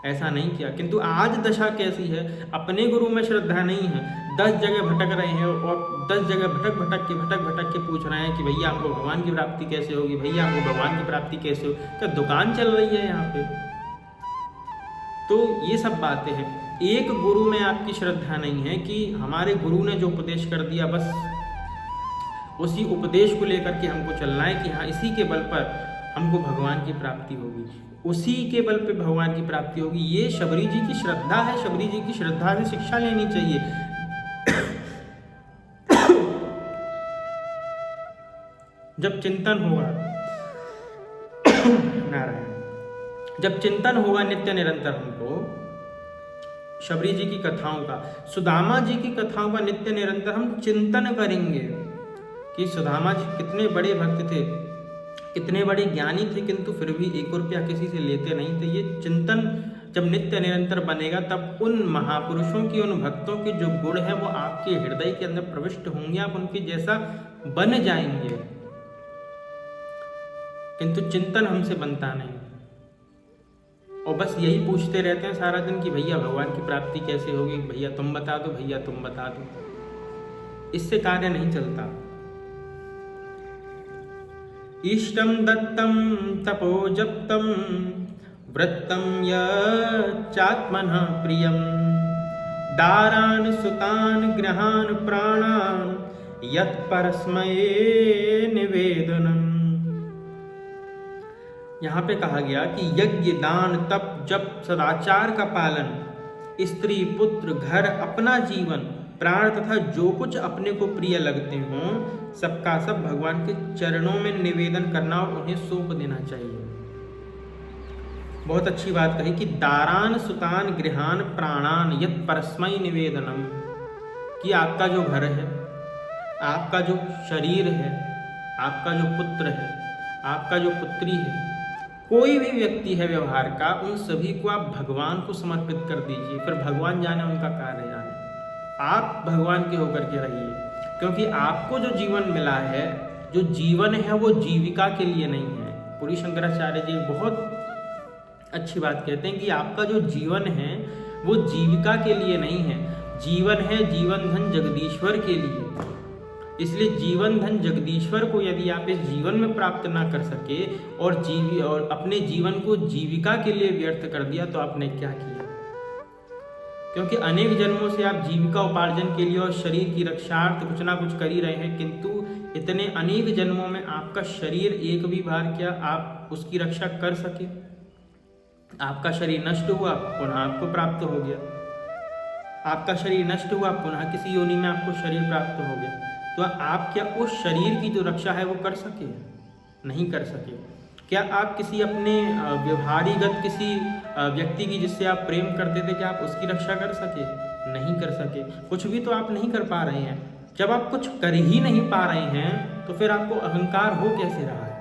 ऐसा नहीं किया। किंतु आज दशा कैसी है, अपने गुरु में श्रद्धा नहीं है, 10 जगह भटक रहे हैं और 10 जगह भटक भटक के पूछ रहे हैं कि भैया आपको भगवान की प्राप्ति कैसे होगी, भैया आपको भगवान की प्राप्ति कैसे हो। क्या दुकान चल रही है यहाँ पे? तो ये सब बातें हैं। एक गुरु में आपकी श्रद्धा नहीं है कि हमारे गुरु ने जो उपदेश कर दिया बस उसी उपदेश को लेकर के हमको चलना है कि हाँ इसी के बल पर हमको भगवान की प्राप्ति होगी, उसी के बल पे भगवान की प्राप्ति होगी। ये शबरी जी की श्रद्धा है। शबरी जी की श्रद्धा से शिक्षा लेनी चाहिए। जब चिंतन होगा नारायण, जब चिंतन होगा नित्य निरंतर हमको शबरी जी की कथाओं का, सुदामा जी की कथाओं का नित्य निरंतर हम चिंतन करेंगे कि सुदामा जी कितने बड़े भक्त थे, कितने बड़े ज्ञानी थे, किंतु फिर भी 1 रुपया किसी से लेते नहीं थे। ये चिंतन जब नित्य निरंतर बनेगा तब उन महापुरुषों की, उन भक्तों के जो गुण है वो आपके हृदय के अंदर प्रविष्ट होंगे, आप उनके जैसा बन जाएंगे। किंतु चिंतन हमसे बनता नहीं और बस यही पूछते रहते हैं सारा दिन कि भैया भगवान की प्राप्ति कैसे होगी, भैया तुम बता दो, भैया तुम बता दो। इससे कार्य नहीं चलता। इष्टम दत्तम तपो जप्तम वृत्तम यच्चात्मनः प्रियम दारान सुतान गृहान प्राणान यत् परस्मै निवेदनम। यहाँ पे कहा गया कि यज्ञ, दान, तप, जप, सदाचार का पालन, स्त्री, पुत्र, घर, अपना जीवन, प्राण तथा जो कुछ अपने को प्रिय लगते हों सबका सब भगवान के चरणों में निवेदन करना और उन्हें सौंप देना चाहिए। बहुत अच्छी बात कही कि दारान सुतान गृहान प्राणान यत् परस्मै निवेदनम, कि आपका जो घर है, आपका जो शरीर है, आपका जो पुत्र है, आपका जो पुत्री है, कोई भी व्यक्ति है व्यवहार का, उन सभी को आप भगवान को समर्पित कर दीजिए। फिर भगवान जाने उनका कार्य जाने, आप भगवान के होकर के रहिए। क्योंकि आपको जो जीवन मिला है, जो जीवन है वो जीविका के लिए नहीं है। पूरी शंकराचार्य जी बहुत अच्छी बात कहते हैं कि आपका जो जीवन है वो जीविका के लिए नहीं है। जीवन है जीवन धन जगदीश्वर के लिए। इसलिए जीवन धन जगदीश्वर को यदि आप इस जीवन में प्राप्त ना कर सके और अपने जीवन को जीविका के लिए व्यर्थ कर दिया तो आपने क्या किया? क्योंकि अनेक जन्मों से आप जीविका उपार्जन के लिए और शरीर की रक्षार्थ कुछ ना कुछ कर ही रहे हैं, किंतु इतने अनेक जन्मों में आपका शरीर एक भी बार क्या आप उसकी रक्षा कर सके? आपका शरीर नष्ट हुआ, पुनः आपको प्राप्त हो गया। आपका शरीर नष्ट हुआ, पुनः किसी योनि में आपको शरीर प्राप्त हो गया। तो आप क्या उस शरीर की जो रक्षा है वो कर सके? नहीं कर सके। क्या आप किसी अपने व्यवहारिगत किसी व्यक्ति की जिससे आप प्रेम करते थे, क्या आप उसकी रक्षा कर सके? नहीं कर सके। कुछ भी तो आप नहीं कर पा रहे हैं। जब आप कुछ कर ही नहीं पा रहे हैं तो फिर आपको अहंकार हो कैसे रहा है?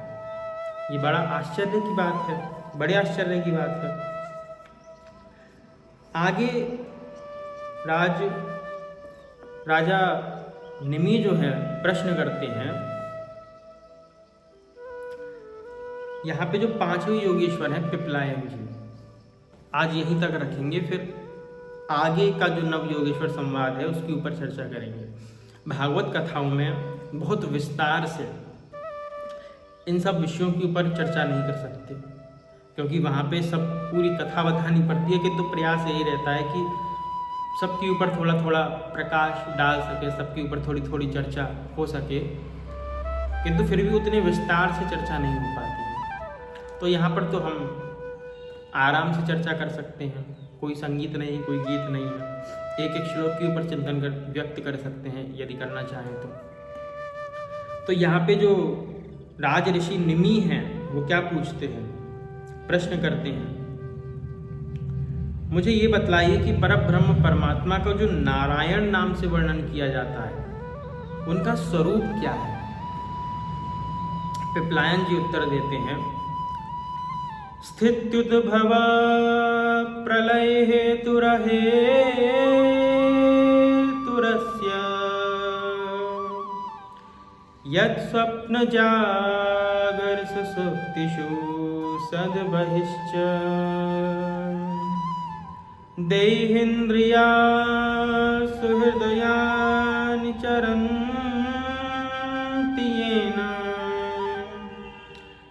ये बड़ा आश्चर्य की बात है, बड़े आश्चर्य की बात है। आगे राजा निमि जो है प्रश्न करते हैं। यहाँ पे जो पांचवें योगेश्वर हैं पिपलायन जी, आज यहीं तक रखेंगे, फिर आगे का जो नव योगेश्वर संवाद है उसके ऊपर चर्चा करेंगे। भागवत कथाओं में बहुत विस्तार से इन सब विषयों के ऊपर चर्चा नहीं कर सकते, क्योंकि वहाँ पे सब पूरी कथा बतानी पड़ती है, किंतु प्रयास यही रहता है कि सबके ऊपर थोड़ा थोड़ा प्रकाश डाल सके, सबके ऊपर थोड़ी थोड़ी चर्चा हो सके, किंतु फिर भी उतने विस्तार से चर्चा नहीं हो पाती है। तो यहाँ पर तो हम आराम से चर्चा कर सकते हैं, कोई संगीत नहीं, कोई गीत नहीं है, एक एक श्लोक के ऊपर चिंतन व्यक्त कर सकते हैं यदि करना चाहें तो यहाँ पे जो राज ऋषि निमि हैं वो क्या पूछते हैं, प्रश्न करते हैं, मुझे ये बतलाइए कि परब्रह्म परमात्मा का जो नारायण नाम से वर्णन किया जाता है उनका स्वरूप क्या है? पिपलायन जी उत्तर देते हैं, स्थित्युद्भव प्रलय हेतुरहे तुरस्य यत् स्वप्न जागर सुसुप्तिषु सद्बहिश्च देहेन्द्रिया सुहृदयानि चरन्ति येन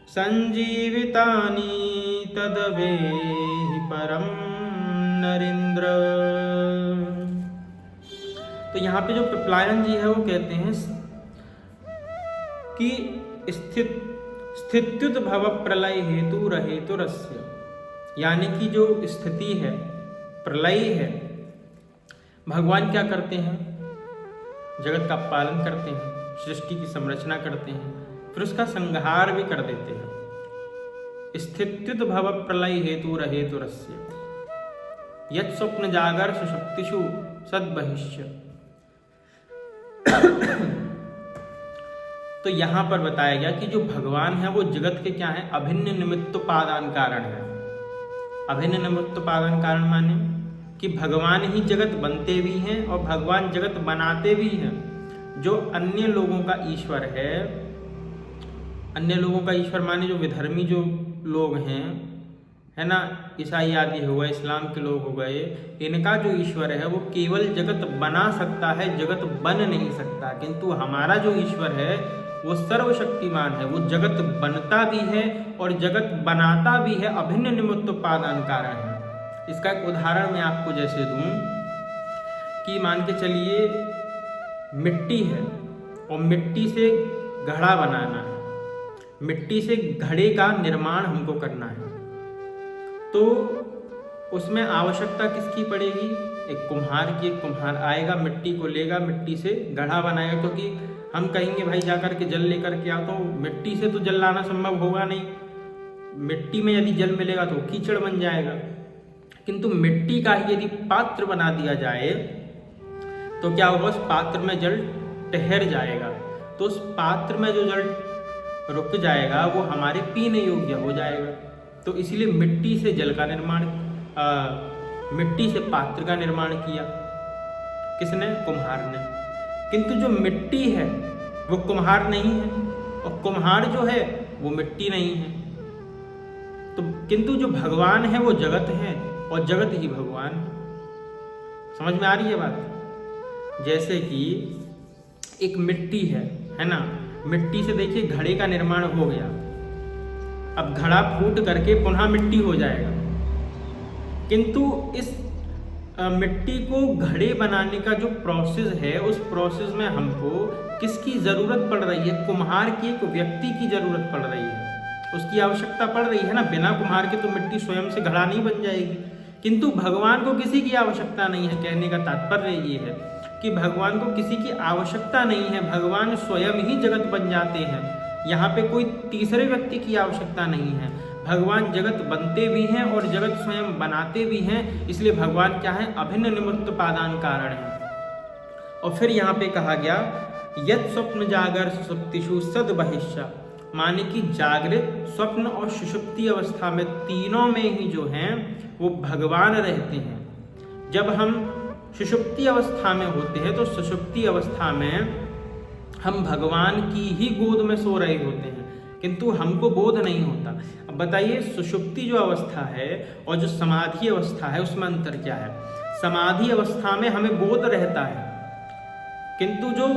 संजीवितानि तदवेहि परम नरेंद्र। तो यहाँ पे जो पिपलायन जी है वो कहते हैं कि स्थित्युद्भव प्रलय हेतु रहेतु रस्य, यानी कि जो स्थिति है, प्रलय है, भगवान क्या करते हैं? जगत का पालन करते हैं, सृष्टि की संरचना करते हैं, फिर उसका संहार भी कर देते हैं। स्थित्युद्भव प्रलय हेतु रहेतु रस्य यत् स्वप्न जागर सुषुप्तिषु सद्बहिश्च। तो यहाँ पर बताया गया कि जो भगवान है वो जगत के क्या है? अभिन्न निमित्तोपादान कारण है। अभिन्न निमित्तोपादान कारण माने कि भगवान ही जगत बनते भी हैं और भगवान जगत बनाते भी हैं। जो अन्य लोगों का ईश्वर है, अन्य लोगों का ईश्वर माने जो विधर्मी जो लोग हैं, है ना, ईसाई आदि हो गए, इस्लाम के लोग हो गए, इनका जो ईश्वर है वो केवल जगत बना सकता है, जगत बन नहीं सकता। किंतु हमारा जो ईश्वर है वो सर्वशक्तिमान है, वो जगत बनता भी है और जगत बनाता भी है, अभिन्न निमित्तोपादान कारण है। इसका एक उदाहरण मैं आपको जैसे दूं कि मान के चलिए मिट्टी है और मिट्टी से घड़ा बनाना है, मिट्टी से घड़े का निर्माण हमको करना है, तो उसमें आवश्यकता किसकी पड़ेगी? एक कुम्हार की। एक कुम्हार आएगा, मिट्टी को लेगा, मिट्टी से घड़ा बनाएगा, क्योंकि हम कहेंगे भाई जाकर के जल लेकर के आओ, तो मिट्टी से तो जल लाना संभव होगा नहीं। मिट्टी में यदि जल मिलेगा तो कीचड़ बन जाएगा। किंतु मिट्टी का ही यदि पात्र बना दिया जाए तो क्या होगा? उस पात्र में जल ठहर जाएगा, तो उस पात्र में जो जल रुक जाएगा वो हमारे पीने योग्य हो जाएगा। तो इसलिए मिट्टी से जल का निर्माण, मिट्टी से पात्र का निर्माण किया। किसने? कुम्हार ने। किंतु जो मिट्टी है वो कुम्हार नहीं है और कुम्हार जो है वो मिट्टी नहीं है। तो किंतु जो भगवान है वो जगत है और जगत ही भगवान है। समझ में आ रही है बात? जैसे कि एक मिट्टी है ना, मिट्टी से देखिए घड़े का निर्माण हो गया, अब घड़ा फूट करके पुनः मिट्टी हो जाएगा, किंतु इस मिट्टी को घड़े बनाने का जो प्रोसेस है, उस प्रोसेस में हमको किसकी ज़रूरत पड़ रही है? कुम्हार की, एक व्यक्ति की ज़रूरत पड़ रही है, उसकी आवश्यकता पड़ रही है ना। बिना कुम्हार के तो मिट्टी स्वयं से घड़ा नहीं बन जाएगी। किंतु भगवान को किसी की आवश्यकता नहीं है। कहने का तात्पर्य ये है कि भगवान को किसी की आवश्यकता नहीं है, भगवान स्वयं ही जगत बन जाते हैं। यहाँ पे कोई तीसरे व्यक्ति की आवश्यकता नहीं है। भगवान जगत बनते भी हैं और जगत स्वयं बनाते भी हैं, इसलिए भगवान क्या है? अभिन्न निमित्त पादान कारण है। और फिर यहाँ पे कहा गया यत् स्वप्न जागर सुषुप्तिषु सद बहिष्य, माने कि जागृत, स्वप्न और सुषुप्ति अवस्था में, तीनों में ही जो हैं वो भगवान रहते हैं। जब हम सुषुप्ति अवस्था में होते हैं तो सुषुप्ति अवस्था में हम भगवान की ही गोद में सो रहे होते हैं, किंतु हमको बोध नहीं होता। अब बताइए, सुषुप्ति जो अवस्था है और जो समाधि अवस्था है उसमें अंतर क्या है? समाधि अवस्था में हमें बोध रहता है, किंतु जो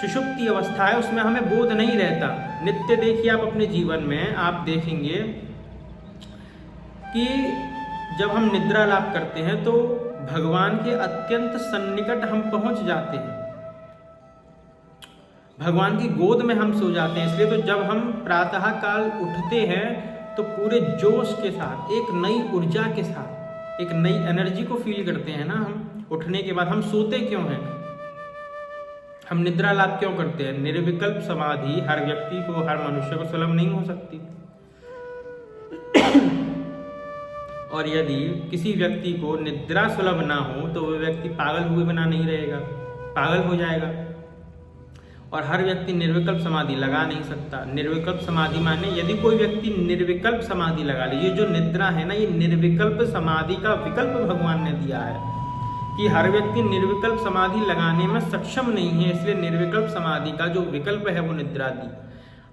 सुषुप्ति अवस्था है उसमें हमें बोध नहीं रहता। नित्य देखिए आप अपने जीवन में आप देखेंगे कि जब हम निद्रा लाभ करते हैं तो भगवान के अत्यंत सन्निकट हम पहुंच जाते हैं, भगवान की गोद में हम सो जाते हैं। इसलिए तो जब हम प्रातः काल उठते हैं तो पूरे जोश के साथ, एक नई ऊर्जा के साथ, एक नई एनर्जी को फील करते हैं ना। हम उठने के बाद हम सोते क्यों हैं? हम निद्रा लाभ क्यों करते हैं? निर्विकल्प समाधि हर व्यक्ति को, हर मनुष्य को सुलभ नहीं हो सकती। और यदि किसी व्यक्ति को निद्रा सुलभ ना हो तो वह व्यक्ति पागल हुए बिना नहीं रहेगा, पागल हो जाएगा। और हर व्यक्ति निर्विकल्प समाधि लगा नहीं सकता। निर्विकल्प समाधि माने यदि कोई व्यक्ति निर्विकल्प समाधि लगा ले, ये जो निद्रा है ना, ये निर्विकल्प समाधि का विकल्प भगवान ने दिया है कि हर व्यक्ति निर्विकल्प समाधि लगाने में सक्षम नहीं है, इसलिए निर्विकल्प समाधि का जो विकल्प है वो निद्रा दी।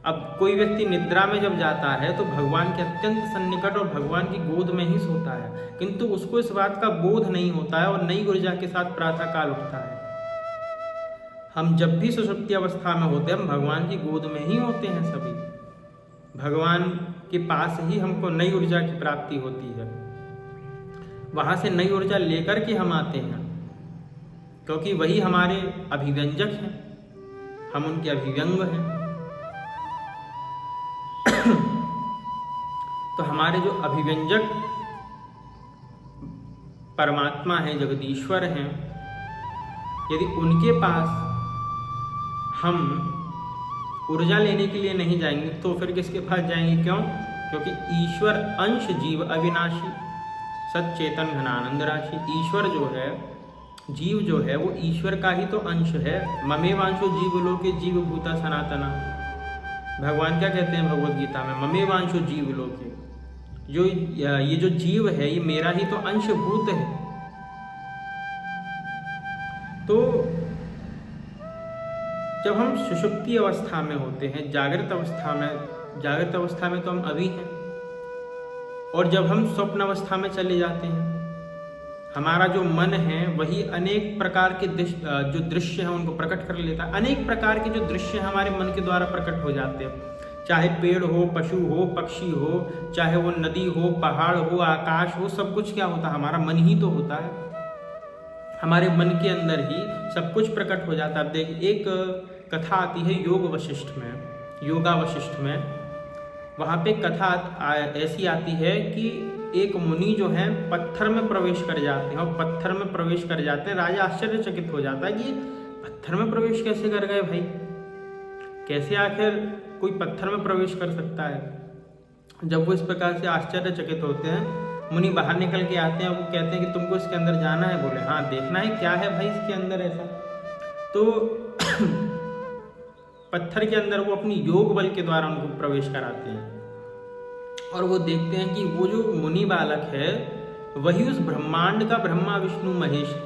अब कोई व्यक्ति निद्रा में जब जाता है तो भगवान के अत्यंत सन्निकट और भगवान की गोद में ही सोता है, किंतु उसको इस बात का बोध नहीं होता है और नई ऊर्जा के साथ प्रातः काल उठता है। हम जब भी सुषुप्ति अवस्था में होते हैं हम भगवान की गोद में ही होते हैं, सभी भगवान के पास ही हमको नई ऊर्जा की प्राप्ति होती है। वहाँ से नई ऊर्जा लेकर के हम आते हैं, क्योंकि वही हमारे अभिव्यंजक हैं, हम उनके अभिव्यंग हैं। तो हमारे जो अभिव्यंजक परमात्मा हैं, जगदीश्वर हैं, यदि उनके पास हम ऊर्जा लेने के लिए नहीं जाएंगे तो फिर किसके पास जाएंगे? क्यों? क्योंकि ईश्वर अंश जीव अविनाशी सच्चेतन घनानंद राशि। ईश्वर जो है, जीव जो है वो ईश्वर का ही तो अंश है। ममेवांशो जीवलोके जीव भूता सनातना। भगवान क्या कहते हैं भगवद गीता में? ममेवांशो जीवलोके, जो ये जो जीव है ये मेरा ही तो अंशभूत है। तो जब हम सुषुप्ति अवस्था में होते हैं, जागृत अवस्था में तो हम अभी हैं, और जब हम स्वप्न अवस्था में चले जाते हैं हमारा जो मन है वही अनेक प्रकार के जो दृश्य हैं उनको प्रकट कर लेता है। अनेक प्रकार के जो दृश्य हमारे मन के द्वारा प्रकट हो जाते हैं, चाहे पेड़ हो, पशु हो, पक्षी हो, चाहे वो नदी हो, पहाड़ हो, आकाश हो, सब कुछ क्या होता है? हमारा मन ही तो होता है। हमारे मन के अंदर ही सब कुछ प्रकट हो जाता है। अब देखिए, एक कथा आती है योगा वशिष्ठ में, वहाँ पे कथा ऐसी आती है कि एक मुनि जो है पत्थर में प्रवेश कर जाते हैं, और पत्थर में प्रवेश कर जाते हैं। राजा आश्चर्यचकित हो जाता है कि पत्थर में प्रवेश कैसे कर गए भाई, कैसे आखिर कोई पत्थर में प्रवेश कर सकता है? जब वो इस प्रकार से आश्चर्यचकित होते हैं, मुनि बाहर निकल के आते हैं और वो कहते हैं कि तुमको इसके अंदर जाना है? बोले हाँ, देखना है क्या है भाई इसके अंदर ऐसा। तो पत्थर के अंदर वो अपनी योग बल के द्वारा उनको प्रवेश कराते हैं, और वो देखते हैं कि वो जो मुनि बालक है वही उस ब्रह्मांड का ब्रह्मा विष्णु महेश है।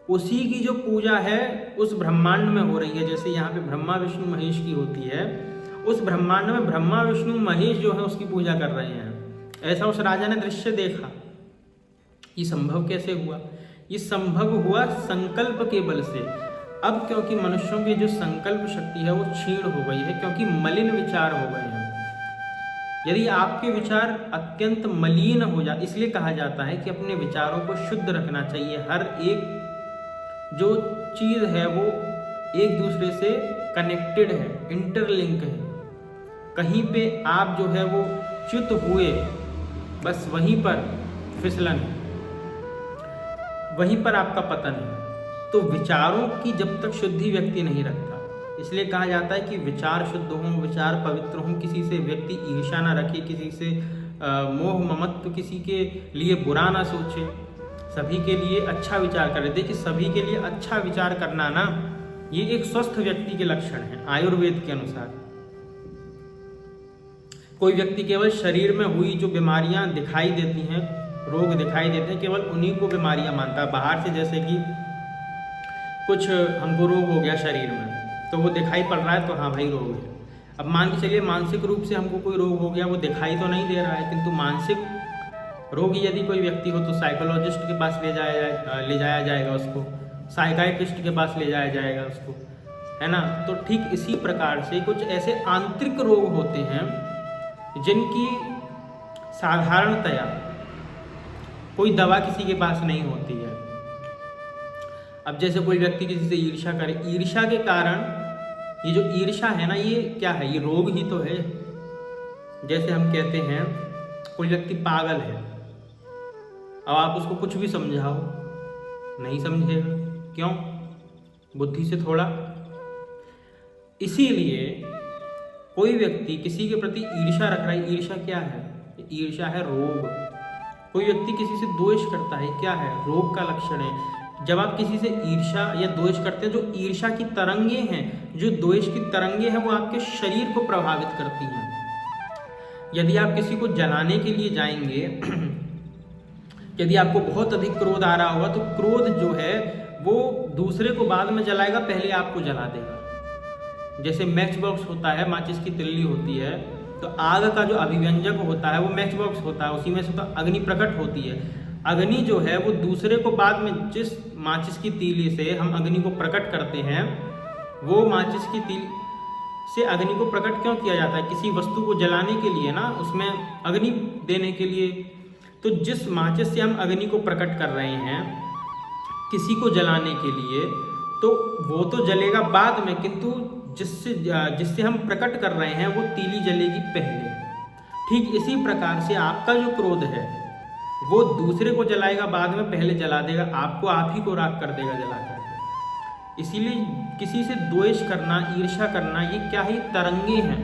उसी की जो पूजा है उस ब्रह्मांड में हो रही है। जैसे यहाँ पे ब्रह्मा विष्णु महेश की होती है, उस ब्रह्मांड में ब्रह्मा विष्णु महेश जो है उसकी पूजा कर रहे हैं। ऐसा उस राजा ने दृश्य देखा। ये संभव कैसे हुआ ये संभव हुआ संकल्प के बल से। अब क्योंकि मनुष्यों की जो संकल्प शक्ति है वो क्षीण हो गई है, क्योंकि मलिन विचार हो गए हैं। यदि आपके विचार अत्यंत मलिन हो जाए, इसलिए कहा जाता है कि अपने विचारों को शुद्ध रखना चाहिए। हर एक जो चीज़ है वो एक दूसरे से कनेक्टेड है, इंटरलिंक है। कहीं पे आप जो है वो च्युत हुए, बस वहीं पर फिसलन, वहीं पर आपका पतन है। तो विचारों की जब तक शुद्धि व्यक्ति नहीं रखता, इसलिए कहा जाता है कि विचार शुद्ध हों, विचार पवित्र हों, किसी से व्यक्ति ईर्ष्या ना रखे, किसी से मोह ममत्व, किसी के लिए बुरा ना सोचे, सभी के लिए अच्छा विचार करे। देखिए, सभी के लिए अच्छा विचार करना ना, ये एक स्वस्थ व्यक्ति के लक्षण है आयुर्वेद के अनुसार। कोई व्यक्ति केवल शरीर में हुई जो बीमारियां दिखाई देती हैं, रोग दिखाई देते हैं, केवल उन्हीं को बीमारियां मानता है। बाहर से जैसे कि कुछ हमको रोग हो गया शरीर में, तो वो दिखाई पड़ रहा है तो हाँ भाई रोग है। अब मान के चलिए मानसिक रूप से हमको कोई रोग हो गया, वो दिखाई तो नहीं दे रहा है, किंतु मानसिक रोगी यदि कोई व्यक्ति हो तो साइकोलॉजिस्ट के पास ले जाया जाएगा उसको, साइकाइट्रिस्ट के पास ले जाया जाएगा उसको, है ना। तो ठीक इसी प्रकार से कुछ ऐसे आंतरिक रोग होते हैं जिनकी साधारणतया कोई दवा किसी के पास नहीं होती है। अब जैसे कोई व्यक्ति किसी से ईर्ष्या करे, ईर्ष्या के कारण, ये जो ईर्ष्या है ना, ये क्या है, ये रोग ही तो है। जैसे हम कहते हैं कोई व्यक्ति पागल है, अब आप उसको कुछ भी समझाओ नहीं समझेगा, क्यों? बुद्धि से थोड़ा। इसीलिए कोई व्यक्ति किसी के प्रति ईर्ष्या रख रहा है, ईर्ष्या क्या है? ईर्ष्या है रोग। कोई व्यक्ति किसी से द्वेष करता है, क्या है? रोग का लक्षण है। जब आप किसी से ईर्ष्या या द्वेष करते हैं, जो ईर्ष्या की तरंगे हैं, जो द्वेष की तरंगे हैं, वो आपके शरीर को प्रभावित करती हैं। यदि आप किसी को जलाने के लिए जाएंगे, यदि आपको बहुत अधिक क्रोध आ रहा होगा, तो क्रोध जो है वो दूसरे को बाद में जलाएगा, पहले आपको जला देगा। जैसे मैच बॉक्स होता है, माचिस की तिल्ली होती है, तो आग का जो अभिव्यंजक होता है वो मैच बॉक्स होता है, उसी में से तो अग्नि प्रकट होती है। अग्नि जो है वो दूसरे को बाद में, जिस माचिस की तीली से हम अग्नि को प्रकट करते हैं, वो माचिस की तीली से अग्नि को प्रकट क्यों किया जाता है? किसी वस्तु को जलाने के लिए ना, उसमें अग्नि देने के लिए। तो जिस माचिस से हम अग्नि को प्रकट कर रहे हैं किसी को जलाने के लिए, तो वो तो जलेगा बाद में, किंतु जिससे हम प्रकट कर रहे हैं वो तीली जलेगी पहले। ठीक इसी प्रकार से आपका जो क्रोध है वो दूसरे को जलाएगा बाद में, पहले जला देगा आपको, आप ही को राख कर देगा जला कर। इसीलिए किसी से द्वेष करना, ईर्ष्या करना, ये क्या है? तरंगे हैं।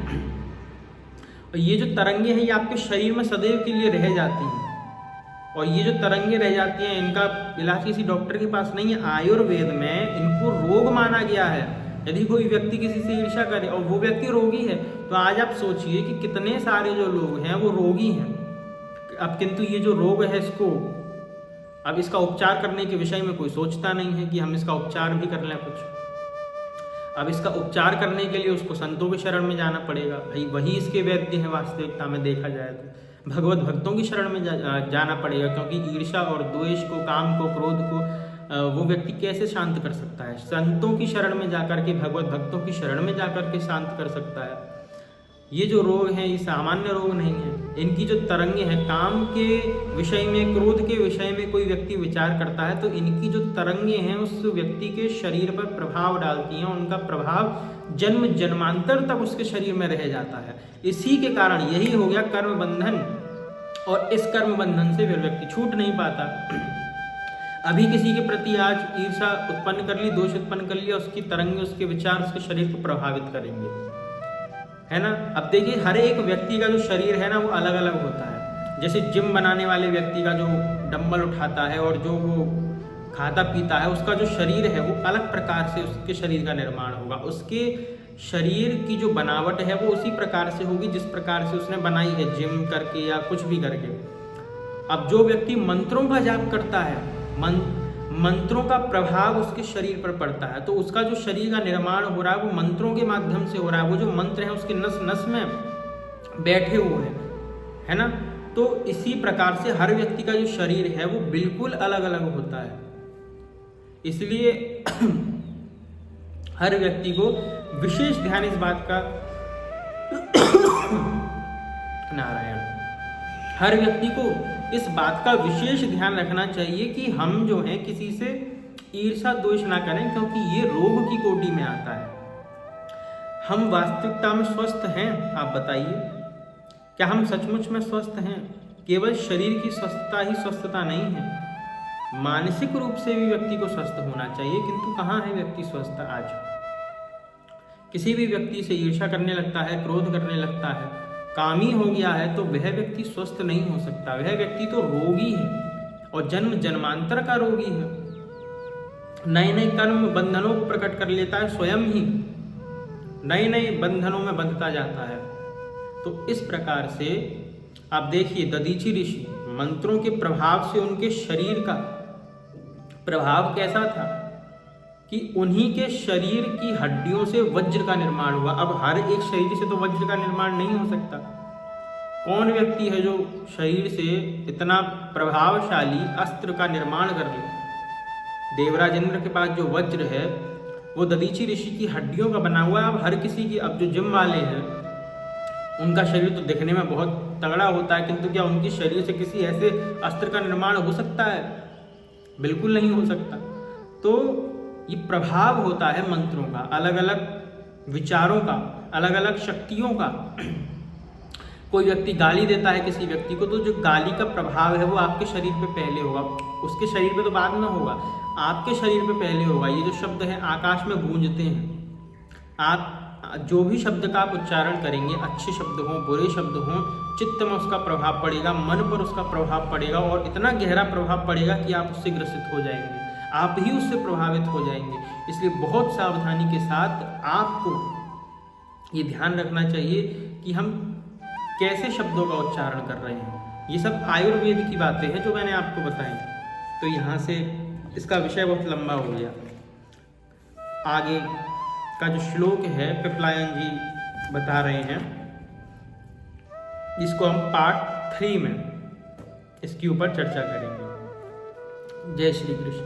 और ये जो तरंगे हैं ये आपके शरीर में सदैव के लिए रह जाती हैं। और ये जो तरंगे रह जाती हैं, इनका इलाज किसी डॉक्टर के पास नहीं है। आयुर्वेद में इनको रोग माना गया है। यदि कोई व्यक्ति किसी से ईर्ष्या करे और वो व्यक्ति रोगी है, तो आज आप सोचिए कि कितने सारे जो लोग हैं वो रोगी हैं। अब किंतु ये जो रोग है, अब इसका उपचार करने के विषय में कोई सोचता नहीं है कि हम इसका उपचार भी कर लें कुछ। अब इसका उपचार करने के लिए उसको संतों के शरण में जाना पड़ेगा। भाई वही इसके वैद्य हैं वास्तविकता में देखा जाए तो। भगवत भक्तों की शरण में जाना पड़ेगा, क्योंकि ईर्ष्या और द्वेष को, काम को, क्रोध को वो व्यक्ति कैसे शांत कर सकता है? संतों की शरण में जाकर के, भगवत भक्तों की शरण में जाकर के शांत कर सकता है। ये जो रोग हैं ये सामान्य रोग नहीं है। इनकी जो तरंगे हैं, काम के विषय में, क्रोध के विषय में कोई व्यक्ति विचार करता है तो इनकी जो तरंगे हैं उस व्यक्ति के शरीर पर प्रभाव डालती हैं। उनका प्रभाव जन्म जन्मांतर तक उसके शरीर में रह जाता है। इसी के कारण यही हो गया कर्म बंधन, और इस कर्म बंधन से फिर व्यक्ति छूट नहीं पाता। अभी किसी के प्रति आज ईर्ष्या उत्पन्न कर ली, दोष उत्पन्न कर लिया, उसकी तरंगे, उसके विचार उसके शरीर को प्रभावित करेंगे, है ना। अब देखिए, हर एक व्यक्ति का जो शरीर है ना वो अलग अलग होता है। जैसे जिम बनाने वाले व्यक्ति का जो डंबल उठाता है और जो वो खाता पीता है, उसका जो शरीर है वो अलग प्रकार से उसके शरीर का निर्माण होगा। उसके शरीर की जो बनावट है वो उसी प्रकार से होगी जिस प्रकार से उसने बनाई है, जिम करके या कुछ भी करके। अब जो व्यक्ति मंत्रों का जाप करता है, मंत्रों का प्रभाव उसके शरीर पर पड़ता है, तो उसका जो शरीर का निर्माण हो रहा है वो मंत्रों के माध्यम से हो रहा है। वो जो मंत्र हैं उसके नस नस में बैठे हुए हैं, है ना। तो इसी प्रकार से हर व्यक्ति का जो शरीर है वो बिल्कुल अलग अलग होता है। इसलिए हर व्यक्ति को विशेष ध्यान इस बात का नारायण, हर व्यक्ति को इस बात का विशेष ध्यान रखना चाहिए कि हम जो है किसी से ईर्षा द्वेष ना करें, क्योंकि ये रोग की कोटि में आता है। हम वास्तविकता में स्वस्थ हैं? आप बताइए, क्या हम सचमुच में स्वस्थ हैं? केवल शरीर की स्वस्थता ही स्वस्थता नहीं है, मानसिक रूप से भी व्यक्ति को स्वस्थ होना चाहिए। किंतु कहाँ है व्यक्ति स्वस्थ आज? किसी भी व्यक्ति से ईर्ष्या करने लगता है, क्रोध करने लगता है, कामी हो गया है, तो वह व्यक्ति स्वस्थ नहीं हो सकता। वह व्यक्ति तो रोगी है और जन्म जन्मांतर का रोगी है। नए नए कर्म बंधनों को प्रकट कर लेता है, स्वयं ही नए नए बंधनों में बंधता जाता है। तो इस प्रकार से आप देखिए, दधीचि ऋषि मंत्रों के प्रभाव से उनके शरीर का प्रभाव कैसा था कि उन्हीं के शरीर की हड्डियों से वज्र का निर्माण हुआ। अब हर एक शरीर से तो वज्र का निर्माण नहीं हो सकता। कौन व्यक्ति है जो शरीर से इतना प्रभावशाली अस्त्र का निर्माण कर ले? देवराज इंद्र के पास जो वज्र है वो दधीचि ऋषि की हड्डियों का बना हुआ है। अब हर किसी की, अब जो जिम वाले हैं उनका शरीर तो दिखने में बहुत तगड़ा होता है, किंतु क्या उनके शरीर से किसी ऐसे अस्त्र का निर्माण हो सकता है? बिल्कुल नहीं हो सकता। तो ये प्रभाव होता है मंत्रों का, अलग अलग विचारों का, अलग अलग शक्तियों का। कोई व्यक्ति गाली देता है किसी व्यक्ति को, तो जो गाली का प्रभाव है वो आपके शरीर पे पहले होगा, उसके शरीर पे तो बाद में होगा, आपके शरीर पे पहले होगा। ये जो शब्द हैं आकाश में गूंजते हैं। आप जो भी शब्द का आप उच्चारण करेंगे, अच्छे शब्द हों बुरे शब्द हों, चित्त में उसका प्रभाव पड़ेगा, मन पर उसका प्रभाव पड़ेगा और इतना गहरा प्रभाव पड़ेगा कि आप उससे ग्रसित हो जाएंगे, आप ही उससे प्रभावित हो जाएंगे। इसलिए बहुत सावधानी के साथ आपको ये ध्यान रखना चाहिए कि हम कैसे शब्दों का उच्चारण कर रहे हैं। ये सब आयुर्वेद की बातें हैं जो मैंने आपको बताई। तो यहाँ से इसका विषय बहुत लंबा हो गया। आगे का जो श्लोक है पिपलायन जी बता रहे हैं, जिसको हम पार्ट 3 में इसके ऊपर चर्चा करेंगे। जय श्री कृष्ण।